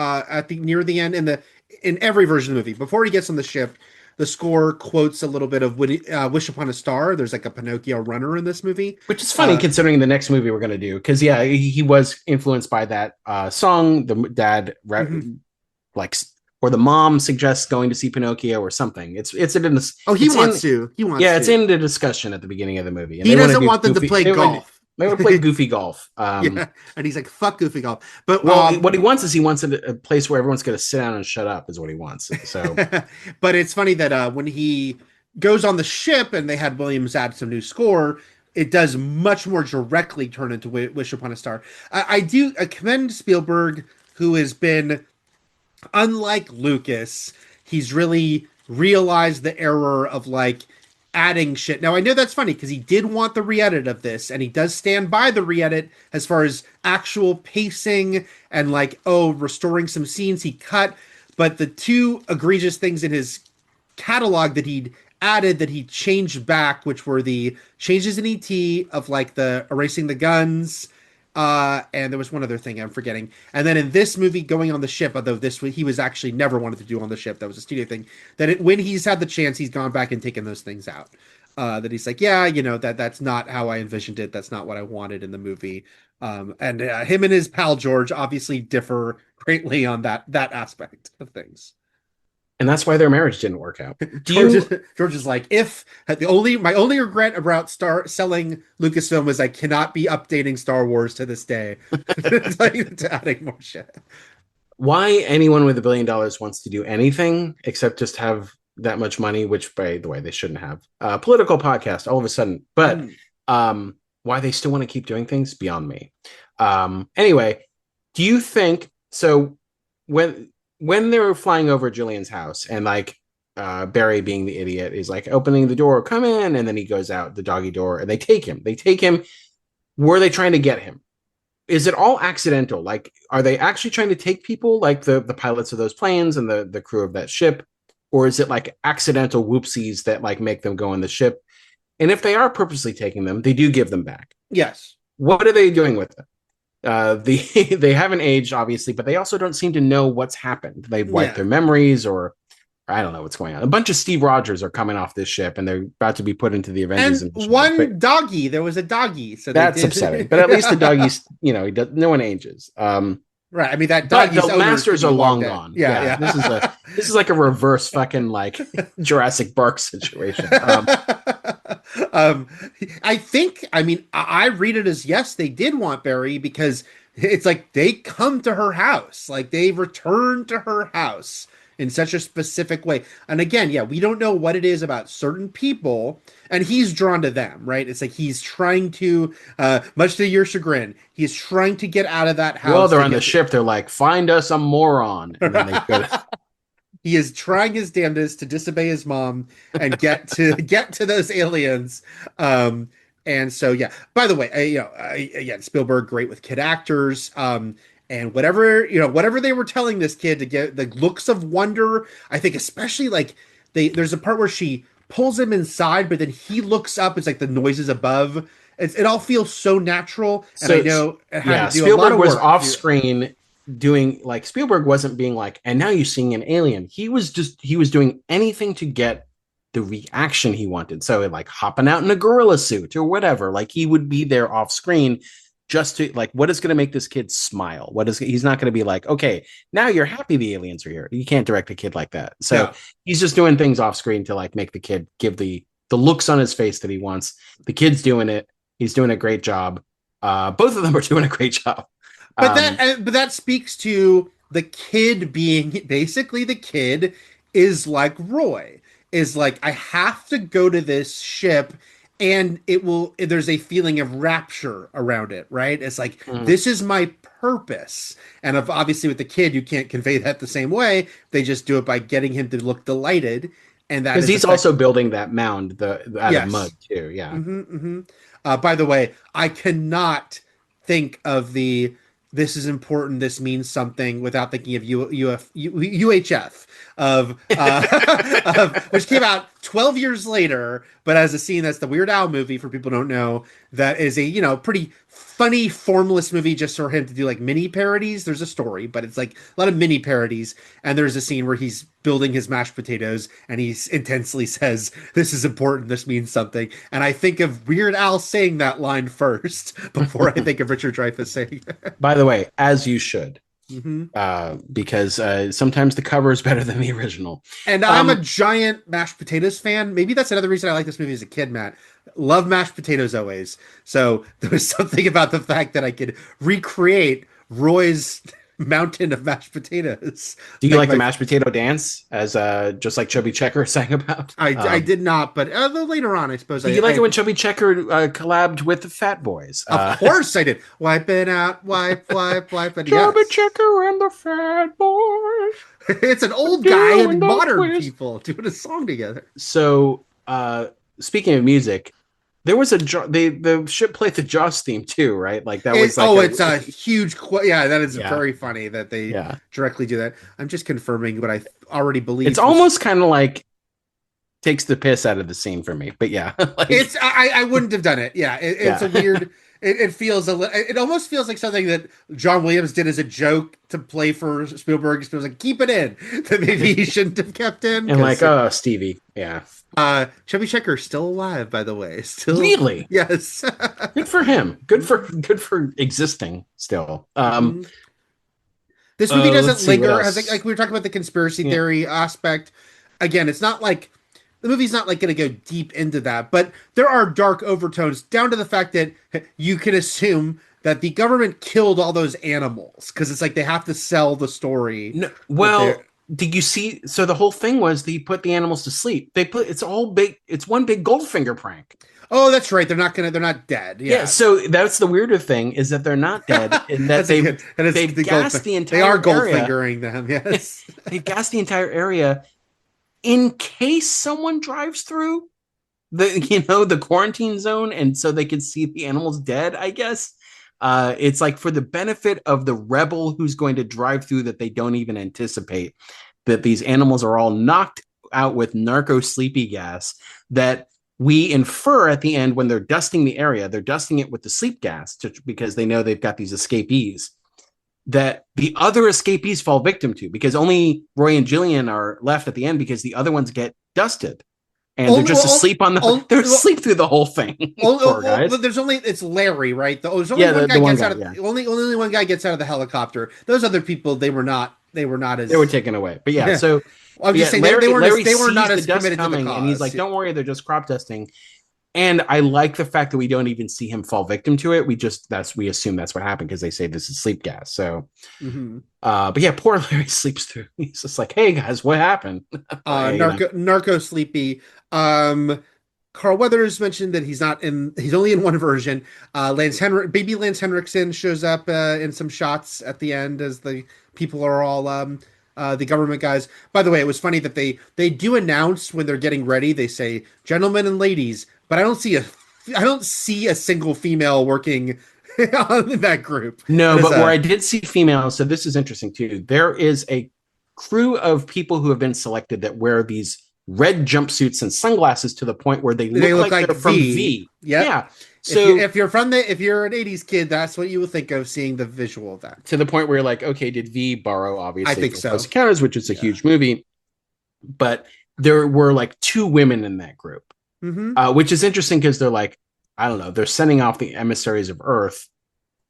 near the end in every version of the movie. Before he gets on the ship, the score quotes a little bit of Wish Upon a Star. There's like a Pinocchio runner in this movie. Which is funny considering the next movie we're going to do. Because, yeah, he was influenced by that song. The dad, or the mom suggests going to see Pinocchio or something. It's in this. He wants to. It's in the discussion at the beginning of the movie. And he doesn't want them to play golf. They would play goofy golf. And he's like, fuck goofy golf. But what he wants is a place where everyone's going to sit down and shut up is what he wants. So, but it's funny that when he goes on the ship and they had Williams add some new score, it does much more directly turn into Wish Upon a Star. I commend Spielberg, who has been, unlike Lucas, he's really realized the error of like adding shit. Now I know that's funny because he did want the re-edit of this, and he does stand by the re-edit as far as actual pacing and like, restoring some scenes he cut. But the two egregious things in his catalog that he'd added that he changed back, which were the changes in ET of like the erasing the guns, and there was one other thing I'm forgetting. And then in this movie, going on the ship, although he was actually never wanted to do on the ship, that was a studio thing, that when he's had the chance, he's gone back and taken those things out. That he's like, yeah, that's not how I envisioned it. That's not what I wanted in the movie. And him and his pal George obviously differ greatly on that aspect of things. And that's why their marriage didn't work out. George is like, my only regret about selling Lucasfilm is I cannot be updating Star Wars to this day, to adding more shit. Why anyone with $1 billion wants to do anything except just have that much money, which by the way they shouldn't have. Political podcast all of a sudden, but why they still want to keep doing things beyond me. Anyway, do you think so? When they were flying over Julian's house and like Barry being the idiot is like opening the door, come in, and then he goes out the doggy door and they take him. Were they trying to get him? Is it all accidental? Like, are they actually trying to take people like the pilots of those planes and the crew of that ship? Or is it like accidental whoopsies that like make them go on the ship? And if they are purposely taking them, they do give them back. Yes. What are they doing with them? They haven't aged, obviously, but they also don't seem to know what's happened. They've wiped their memories, or I don't know what's going on. A bunch of Steve Rogers are coming off this ship, and they're about to be put into the Avengers. And doggy. There was a doggy. So that's upsetting. But at least the doggies, no one ages. Right. I mean, that doggy's the masters are long gone. Yeah. This is like a reverse fucking like Jurassic Park situation. I I read it as yes, they did want Barry because It's like they come to her house, like they return to her house in such a specific way. And again, yeah, we don't know what it is about certain people, and he's drawn to them, right? It's like he's trying to, much to your chagrin, he's trying to get out of that house. Well, they're on the ship. They're like, find us a moron. And then they go to... He is trying his damnedest to disobey his mom and get to those aliens. And so, yeah. By the way, again, Spielberg great with kid actors. And whatever they were telling this kid to get the looks of wonder. I think especially like there's a part where she pulls him inside, but then he looks up. It's like the noises above. It all feels so natual. And I know it had to do Spielberg a lot of was work. off screen doing like Spielberg wasn't being like, and now you're seeing an alien. He was doing anything to get the reaction he wanted. So like hopping out in a gorilla suit or whatever, like he would be there off screen just to like, what is going to make this kid smile? He's not going to be like, okay, now you're happy the aliens are here. You can't direct a kid like that. So he's just doing things off screen to like make the kid give the looks on his face that he wants. The kid's doing it. He's doing a great job. Both of them are doing a great job. But that speaks to the kid being basically the kid is like Roy is like, I have to go to this ship and there's a feeling of rapture around it, right? It's like, this is my purpose. And obviously with the kid, you can't convey that the same way. They just do it by getting him to look delighted. And that because he's also building that mound out of mud too. Yeah. By the way, I cannot think of this is important, this means something without thinking of UHF which came out 12 years later, but as a scene, that's the Weird Al movie for people who don't know, that is a pretty funny formless movie just for him to do like mini parodies. There's a story, but it's like a lot of mini parodies, and there's a scene where he's building his mashed potatoes and he intensely says, this is important, this means something. And I think of Weird Al saying that line first before I think of Richard Dreyfuss saying it. By the way, as you should. Because sometimes the cover is better than the original. And I'm a giant mashed potatoes fan. Maybe that's another reason I like this movie as a kid, Matt. Love mashed potatoes always. So there was something about the fact that I could recreate Roy's mountain of mashed potatoes. Do you like the mashed potato dance, as just like Chubby Checker sang about? I did not, but later on, I suppose. Do you like it when Chubby Checker collabed with the Fat Boys? Of course I did. Wipe it out, wipe. Chubby Checker and the Fat Boys. It's an old guy and modern people doing a song together. So, speaking of music, there was the ship played the Jaws theme too, right? Like that was like it's a huge that is very funny that they directly do that. I'm just confirming what I already believe. It's almost kind of like takes the piss out of the scene for me, but yeah, like, I wouldn't have done it. It's a weird. It almost feels like something that John Williams did as a joke to play for Spielberg. Spielberg's like, keep it in, that maybe he shouldn't have kept in. And like, oh, Stevie, yeah. Chubby Checker still alive, by the way. Still, really, yes. Good for him. Good for existing still. This movie doesn't linger. Like we were talking about the conspiracy theory aspect. Again, it's not like the movie's not like going to go deep into that, but there are dark overtones down to the fact that you can assume that the government killed all those animals because it's like they have to sell the story. No, well, did you see? So the whole thing was they put the animals to sleep. It's one big Goldfinger prank. Oh, that's right. They're not dead. Yeah. So that's the weirder thing is that they're not dead and that they've gassed the entire area. They are Goldfingering them. Yes. They've gassed the entire area in case someone drives through the quarantine zone, and so they can see the animals dead, I guess. It's like for the benefit of the rebel who's going to drive through that they don't even anticipate that these animals are all knocked out with narco sleepy gas that we infer at the end when they're dusting the area, they're dusting it with the sleep gas because they know they've got these escapees that the other escapees fall victim to, because only Roy and Jillian are left at the end because the other ones get dusted. And they're just asleep they're asleep through the whole thing. Poor guys. It's Larry, right? There's only only one guy gets out of the helicopter. Those other people, they were not as they were taken away. But yeah. So I'm just saying Larry, they were not sees as the dust committed coming, to the cause. and he's like, "Don't worry, they're just crop dusting." And I like the fact that we don't even see him fall victim to it. We assume that's what happened because they say this is sleep gas. So, Mm-hmm. but yeah, poor Larry sleeps through. He's just like, "Hey guys, what happened?" Narco Sleepy. Um, Carl Weathers mentioned that he's only in one version. Baby Lance Henriksen shows up in some shots at the end as the people are all the government guys. By the way, it was funny that they do announce when they're getting ready. They say, "Gentlemen and ladies," but I don't see a single female working on that group. No, That is but where I did see females, so this is interesting too. There is a crew of people who have been selected that wear these red jumpsuits and sunglasses to the point where they they look look like like they're from V. V. Yep. Yeah. So If you're an '80s kid, that's what you would think of seeing the visual of that. to the point where you're like, okay, did V borrow I obviously think from so. Close Encounters, which is a Yeah. huge movie, but there were like two women in that group, Mm-hmm. which is interesting because they're like, I don't know, they're sending off the emissaries of Earth.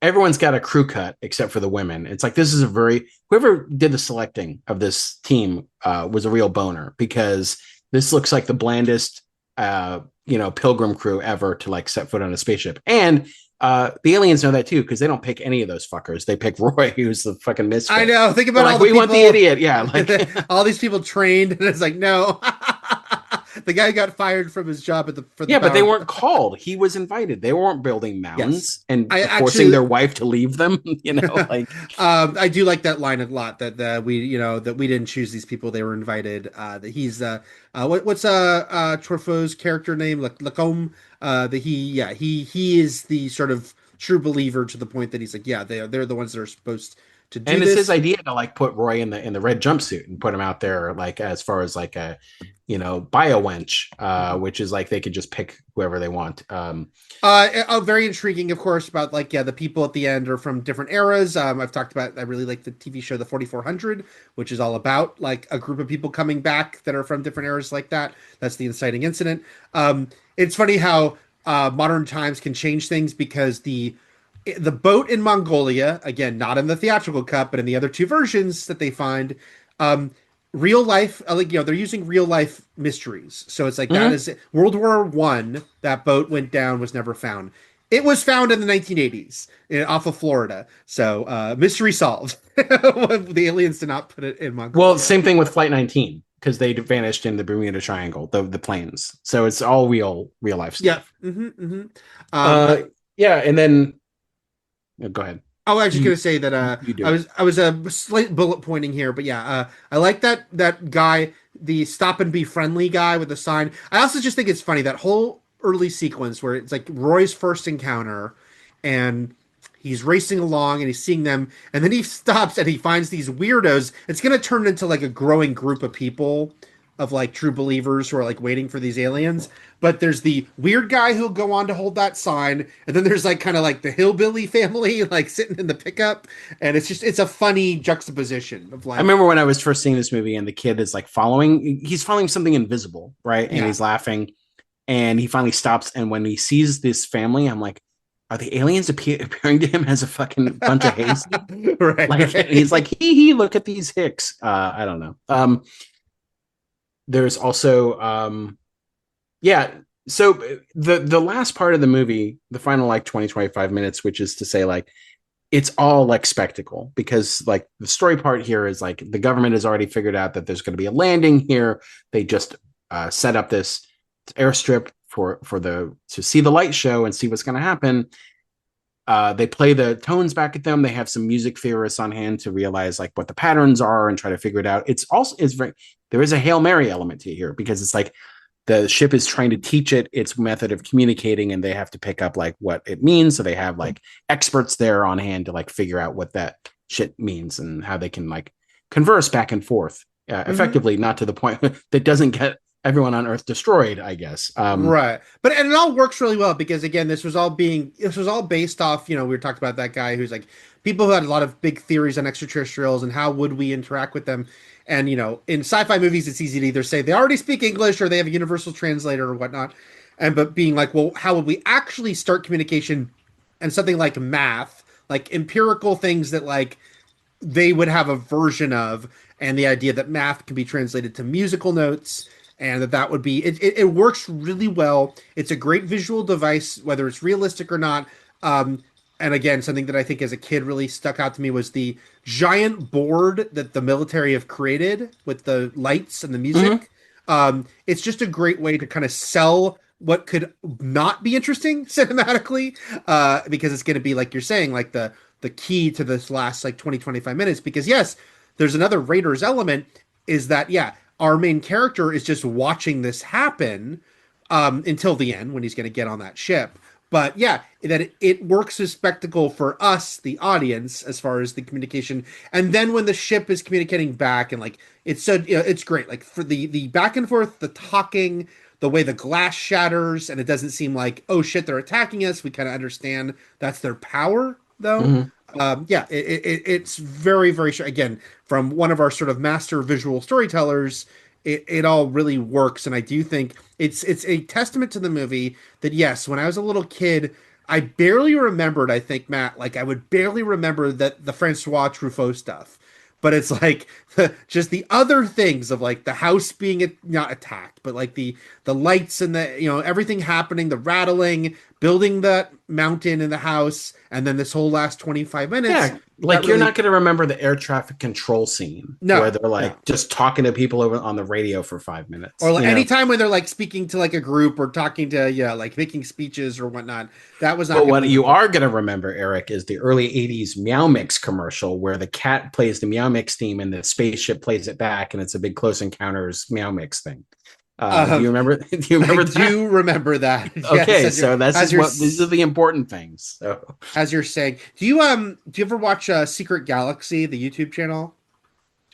Everyone's got a crew cut except for the women. It's like this is a very whoever did the selecting of this team was a real boner because this looks like the blandest pilgrim crew ever to like set foot on a spaceship. And the aliens know that too because they don't pick any of those fuckers. They pick Roy, who's the fucking misfit. I know. Think about like, all the we people. want the idiot. Yeah, like all these people trained, and it's like no. The guy got fired from his job for the yeah, but they power. weren't called. He was invited. They weren't building mountains Yes. and I forcing actually their wife to leave them. Like I do like that line a lot that we didn't choose these people, they were invited. That he's what's Truffaut's character name, Lacombe, that he is the sort of true believer to the point that he's like, yeah, they're the ones that are supposed to do and this. it's his idea to like put Roy in the red jumpsuit and put him out there like as far as like a bio wench, which is like they could just pick whoever they want. Very intriguing, of course, about like the people at the end are from different eras. I've talked about I really like the TV show The 4400, which is all about like a group of people coming back that are from different eras like that. That's the inciting incident. It's funny how modern times can change things because the boat in Mongolia, again, not in the theatrical cut, but in the other two versions that they find, real life, like they're using real life mysteries. So it's like that is World War One. That boat went down, was never found. It was found in the 1980s off of Florida. So mystery solved. The aliens did not put it in Mongolia. Well, same thing with Flight 19 because they vanished in the Bermuda Triangle, the planes. So it's all real life stuff. Yeah. Mm-hmm, mm-hmm. Yeah, and then go ahead. I was actually going to say that I was a slight bullet pointing here, but yeah, I like that guy, the stop and be friendly guy with the sign. I also just think it's funny that whole early sequence where it's like Roy's first encounter, and he's racing along and he's seeing them, and then he stops and he finds these weirdos. It's going to turn into like a growing group of people of like true believers who are like waiting for these aliens. But there's the weird guy who'll go on to hold that sign, and then there's like kind of like the hillbilly family like sitting in the pickup, and it's a funny juxtaposition of like. I remember when I was first seeing this movie, and the kid is like he's following something invisible, right? And he's laughing, and he finally stops, and when he sees this family, I'm like, are the aliens appearing to him as a fucking bunch of haze? Right. Like he's like, hee, look at these hicks. I don't know. There's also so the last part of the movie, the final like 20-25 minutes, which is to say like it's all like spectacle because like the story part here is like the government has already figured out that there's going to be a landing here. They just set up this airstrip to see the light show and see what's going to happen. They play the tones back at them. They have some music theorists on hand to realize like what the patterns are and try to figure it out. There is a Hail Mary element to it here because it's like the ship is trying to teach it its method of communicating and they have to pick up like what it means. So they have like experts there on hand to like figure out what that shit means and how they can like converse back and forth effectively, not to the point that doesn't get everyone on Earth destroyed, I guess. Right. But and it all works really well because again, this was all based off, we were talking about that guy who's like people who had a lot of big theories on extraterrestrials and how would we interact with them. And in sci-fi movies, it's easy to either say they already speak English or they have a universal translator or whatnot. But being like, well, how would we actually start communication and something like math, like empirical things that like they would have a version of, and the idea that math can be translated to musical notes and that would be it works really well. It's a great visual device, whether it's realistic or not. Um, and again, something that I think as a kid really stuck out to me was the giant board that the military have created with the lights and the Mhm. music. It's just a great way to kind of sell what could not be interesting cinematically, because it's going to be like you're saying, like the key to this last like 20-25 minutes. Because yes, there's another Raiders element, is that yeah, our main character is just watching this happen until the end when he's going to get on that ship. But yeah, that it works as spectacle for us, the audience, as far as the communication. And then when the ship is communicating back, and like it's so it's great. Like for the back and forth, the talking, the way the glass shatters, and it doesn't seem like, oh shit, they're attacking us. We kind of understand that's their power, though. Mhm. Yeah, it's very, very again from one of our sort of master visual storytellers. It all really works, and I do think it's a testament to the movie that yes, when I was a little kid, I barely remembered. I think Matt, like I would barely remember that the Francois Truffaut stuff, but it's like just the other things of like the house being not attacked, but like the lights and the everything happening, the rattling, building that mountain in the house, and then this whole last 25 minutes. Yeah, That like you're really not going to remember the air traffic control scene where no they're no. like just talking to people over on the radio for 5 minutes. Or like, anytime when they're like speaking to like a group or talking to like making speeches or whatnot, that was not But going to what be you the are going to remember, Eric, is the early 80s Meow Mix commercial where the cat plays the Meow Mix theme and the spaceship plays it back, and it's a big Close focus. Encounters Meow Mix thing. Do you remember? Do you I remember that? do remember that. Yes, Okay, so these are the important things. So, as you're saying. Do you ever watch Secret Galaxy, the YouTube channel?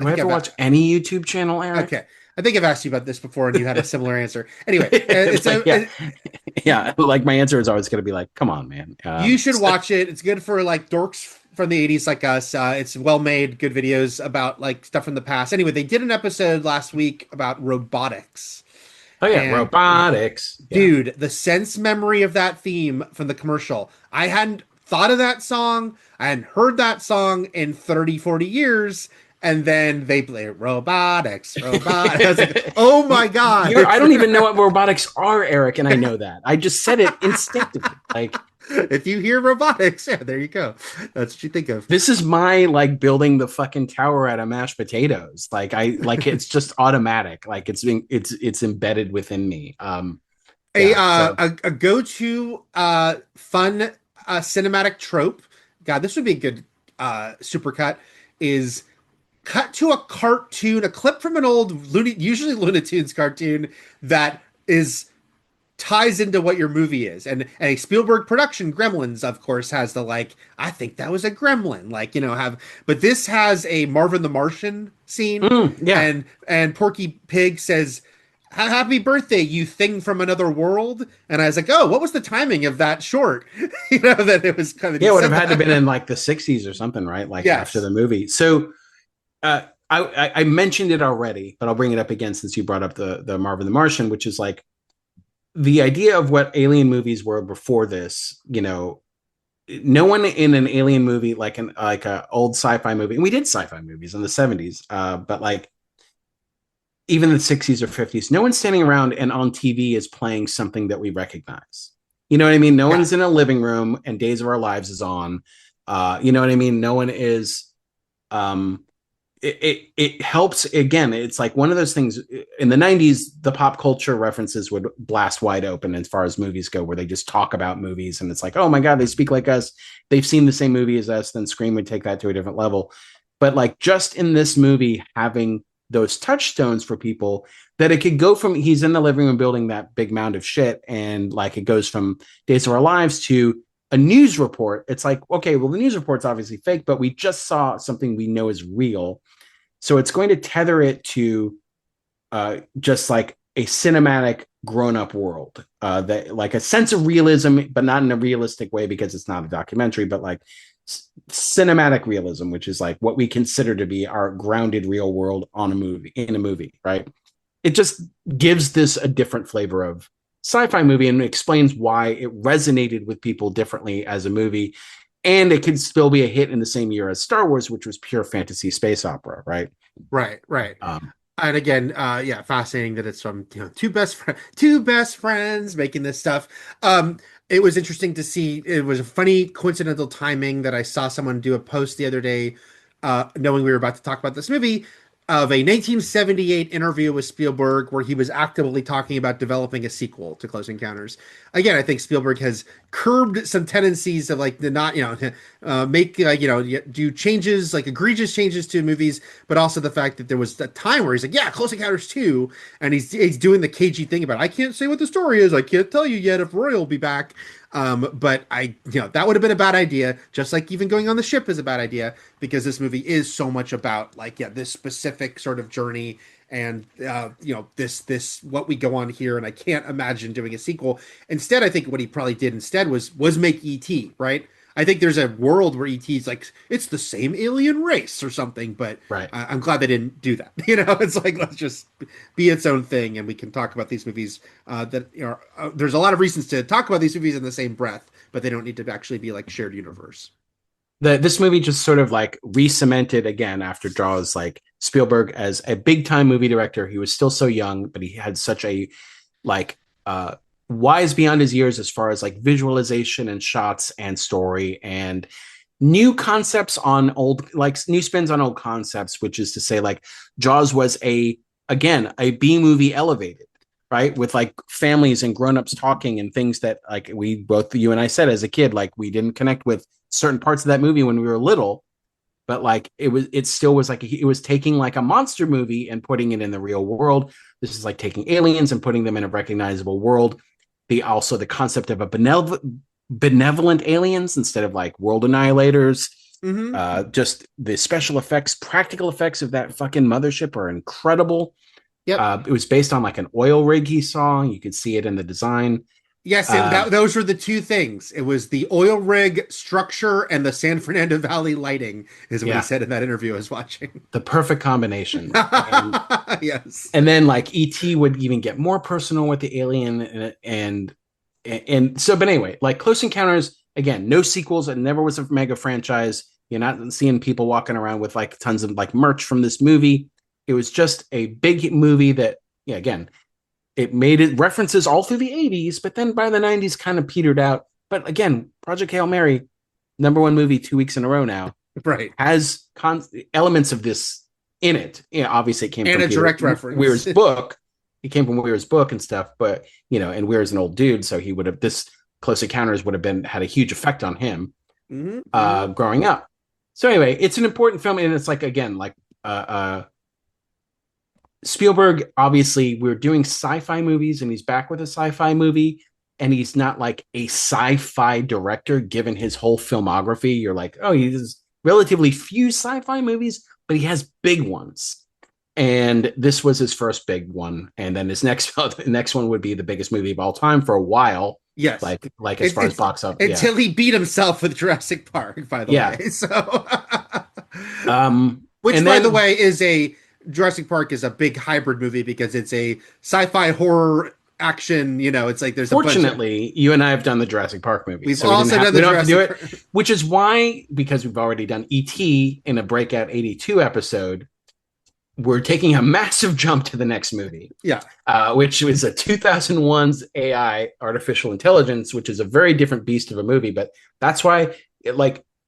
I do I think ever I've watch any YouTube channel, Eric? okay. I think I've asked you about this before, and you had a similar answer. Anyway, it's Like, yeah, yeah. Like my answer is always going to be like, "Come on, man." you should watch it. It's good for like dorks from the 80s like us. It's well made, good videos about like stuff from the past. Anyway, they did an episode last week about robotics. Oh yeah, And robotics. Yeah. dude, the sense memory of that theme from the commercial. I hadn't thought of that song. I hadn't heard that song in 30, 40 years. And then they play robotics, robotics. I was like, oh my God. I don't even know what robotics are, Eric, and I know that. I just said it instinctively. Like, if you hear robotics, yeah, there you go. That's what you think of. this is my like building the fucking tower out of mashed potatoes. It's just automatic. Like it's embedded within me. A go-to fun cinematic trope. God, this would be a good supercut. Is cut to a cartoon, a clip from an old usually Looney Tunes cartoon that is ties into what your movie is. And a Spielberg production, Gremlins, of course, has the like, I think that was a gremlin, like, but this has a Marvin the Martian scene. Yeah. And Porky Pig says, happy birthday, you thing from another world. And I was like, oh, what was the timing of that short? That it was kind of, Yeah, it would have had to have been in like the 60s or something, right? Like yes. After the movie. So I mentioned it already, but I'll bring it up again since you brought up the Marvin the Martian, which is like the idea of what alien movies were before this. No one in an alien movie, like a old sci-fi movie, and we did sci-fi movies in the 70s, but like even the 60s or 50s, no one's standing around and on TV is playing something that we recognize. You know what I mean? No one's in a living room and Days of Our Lives is on. You know what I mean? No one is. It helps. Again, it's like one of those things in the 90s, the pop culture references would blast wide open as far as movies go, where they just talk about movies and it's like, oh my God, they speak like us. They've seen the same movie as us. Then Scream would take that to a different level. But like just in this movie, having those touchstones for people, that it could go from he's in the living room building that big mound of shit, and like it goes from Days of Our Lives to a news report. It's like, okay, well, the news report's obviously fake, but we just saw something we know is real. So it's going to tether it to just like a cinematic grown-up world, that like a sense of realism, but not in a realistic way because it's not a documentary, but like cinematic realism, which is like what we consider to be our grounded real world in a movie, right? It just gives this a different flavor of sci-fi movie and explains why it resonated with people differently as a movie. And it could still be a hit in the same year as Star Wars, which was pure fantasy space opera, right? Right. And again, yeah, fascinating that it's from two best friends making this stuff. It was interesting to see. It was a funny coincidental timing that I saw someone do a post the other day, knowing we were about to talk about this movie, of a 1978 interview with Spielberg where he was actively talking about developing a sequel to Close Encounters. Again, I think Spielberg has curbed some tendencies of like the not, make do changes like egregious changes to movies, but also the fact that there was a time where he's like, yeah, Close Encounters 2, and he's doing the cagey thing about I can't say what the story is, I can't tell you yet if Roy will be back. But that would have been a bad idea, just like even going on the ship is a bad idea, because this movie is so much about like, yeah, this specific sort of journey and this what we go on here, and I can't imagine doing a sequel. Instead, I think what he probably did instead was make ET, right? I think there's a world where ET's like it's the same alien race or something, but Right. I'm glad they didn't do that. It's like let's just be its own thing, and we can talk about these movies. There's a lot of reasons to talk about these movies in the same breath, but they don't need to actually be like shared universe. This movie just sort of like re-cemented again after Jaws, like Spielberg as a big time movie director. He was still so young, but he had such a like wise beyond his years as far as like visualization and shots and story and new concepts on old, like new spins on old concepts, which is to say like Jaws was a B movie elevated, right, with like families and grown-ups talking and things that like we both, you and I, said as a kid, like we didn't connect with certain parts of that movie when we were little, but like it still was like it was taking like a monster movie and putting it in the real world. This is like taking aliens and putting them in a recognizable world. The concept of a benevolent aliens instead of like world annihilators. Just the special effects, practical effects of that fucking mothership are incredible. Yep. It was based on like an oil rig he saw. You could see it in the design. Yes, those were the two things. It was the oil rig structure and the San Fernando Valley lighting, is what he said in that interview I was watching. The perfect combination. Yes. And then like E.T. would even get more personal with the alien and so, but anyway, like Close Encounters, again, no sequels. It never was a mega franchise. You're not seeing people walking around with like tons of like merch from this movie. It was just a big movie that, yeah, again, it made it references all through the 80s, but then by the 90s kind of petered out. But again, Project Hail Mary, #1 movie 2 weeks in a row now, right, has elements of this in it. Obviously it came and from a direct reference. Weir's book. It came from Weir's book and stuff, but and Weir's an old dude, so he would have this Close Encounters would have had a huge effect on him growing up. So anyway, it's an important film, and it's like again, like Spielberg, obviously, we're doing sci-fi movies, and he's back with a sci-fi movie, and he's not like a sci-fi director given his whole filmography. You're like, oh, he has relatively few sci-fi movies, but he has big ones. And this was his first big one. And then his next one would be the biggest movie of all time for a while. Yes. Like as far as box office. Until he beat himself with Jurassic Park, by the way. So which, by the way, is Jurassic Park is a big hybrid movie because it's a sci-fi horror action. It's like there's fortunately you and I have done the Jurassic Park movie. We've also done the Jurassic Park, which is why, because we've already done E.T. in a Breakout 82 episode, we're taking a massive jump to the next movie. Yeah. Which was a 2001's AI, artificial intelligence, which is a very different beast of a movie. But that's why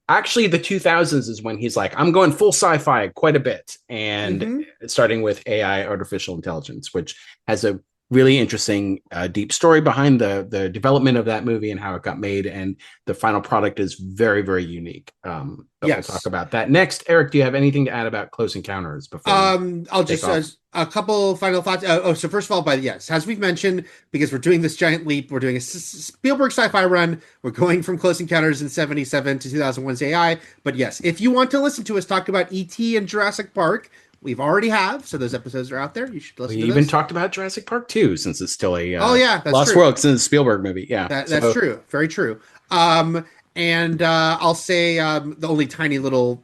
actually the 2000s is when he's like, I'm going full sci-fi quite a bit. And starting with AI, artificial intelligence, which has a really interesting deep story behind the development of that movie and how it got made, and the final product is very, very unique. We'll talk about that next. Eric, do you have anything to add about Close Encounters before I'll just a couple final thoughts. So first of all, as we've mentioned, because we're doing this giant leap, we're doing a Spielberg sci-fi run. We're going from Close Encounters in 77 to 2001's AI. But yes, if you want to listen to us talk about E.T. and Jurassic Park, we've already so those episodes are out there. You should listen to even talked about Jurassic Park 2, since it's still a that's Lost true. World, since it's a Spielberg movie. Yeah, that's true. Very true. And I'll say the only tiny little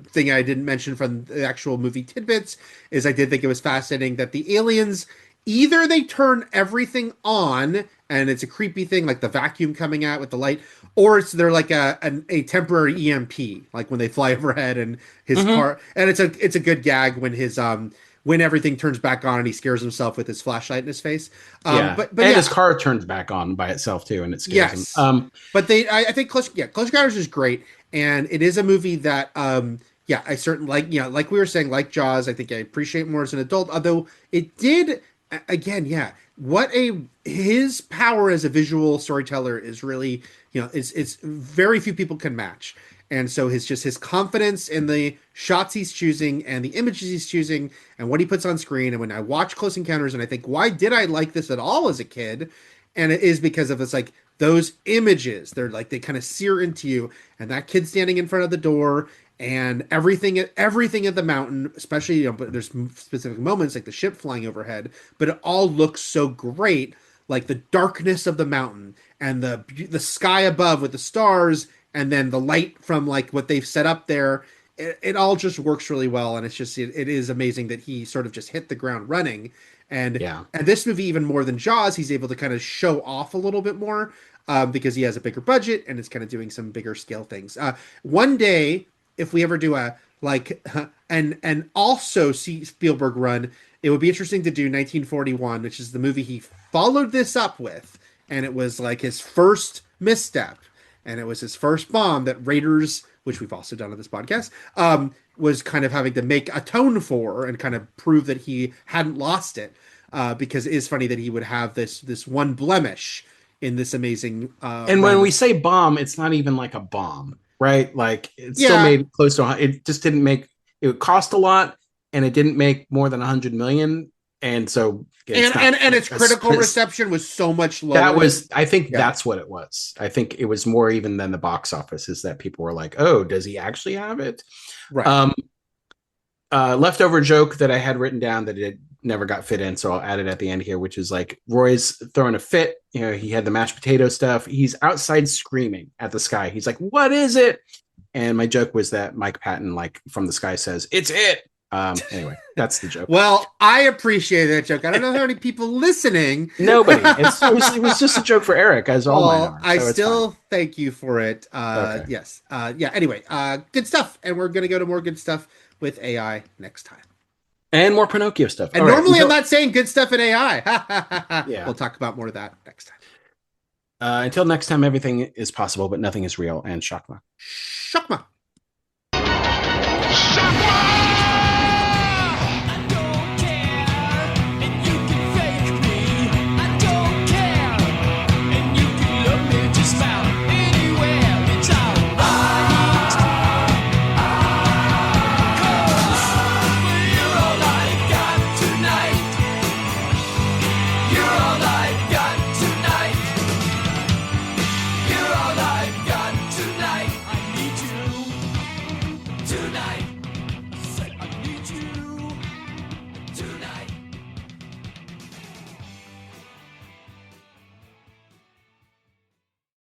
thing I didn't mention from the actual movie tidbits is I did think it was fascinating that the aliens, either they turn everything on and it's a creepy thing like the vacuum coming out with the light, or they're like a temporary EMP, like when they fly overhead and his car. And it's a good gag when his when everything turns back on and he scares himself with his flashlight in his face. But and yeah. his car turns back on by itself too, and it scares Yes. him. But I think Close Encounters is great, and it is a movie that I certainly like, like we were saying, like Jaws, I think I appreciate more as an adult, although it did again, what his power as a visual storyteller is really, it's very few people can match. And so his confidence in the shots he's choosing and the images he's choosing and what he puts on screen. And when I watch Close Encounters and I think, why did I like this at all as a kid? And it is because of it's like those images. They're like, they kind of sear into you. And that kid standing in front of the door and everything at the mountain, especially, but there's specific moments like the ship flying overhead, but it all looks so great. Like the darkness of the mountain and the sky above with the stars, and then the light from like what they've set up there. It all just works really well, and it's just it is amazing that he sort of just hit the ground running. And this movie, even more than Jaws, he's able to kind of show off a little bit more because he has a bigger budget and is kind of doing some bigger scale things. One day, if we ever do a like and also see Spielberg run, it would be interesting to do 1941, which is the movie he followed this up with, and it was like his first misstep. And it was his first bomb that Raiders, which we've also done on this podcast, was kind of having to atone for and kind of prove that he hadn't lost it. Because it is funny that he would have this one blemish in this amazing. And when we say bomb, it's not even like a bomb, right? Like it still made close to. It just didn't make. It cost a lot, and it didn't make more than 100 million. And so, its critical reception was so much lower. I think that's what it was. I think it was more even than the box office, is that people were like, "Oh, does he actually have it?" Right. Leftover joke that I had written down that it never got fit in, so I'll add it at the end here, which is like Roy's throwing a fit. He had the mashed potato stuff. He's outside screaming at the sky. He's like, "What is it?" And my joke was that Mike Patton, like from the sky, says, "It's it." Anyway, that's the joke. Well, I appreciate that joke. I don't know how many people listening. Nobody. It was just a joke for Eric, as all mine are. I still thank you for it. Okay. Yes. Anyway, good stuff. And we're going to go to more good stuff with AI next time. And more Pinocchio stuff. And normally I'm not saying good stuff in AI. Yeah. We'll talk about more of that next time. Until next time, everything is possible, but nothing is real. And Shakma. Shakma.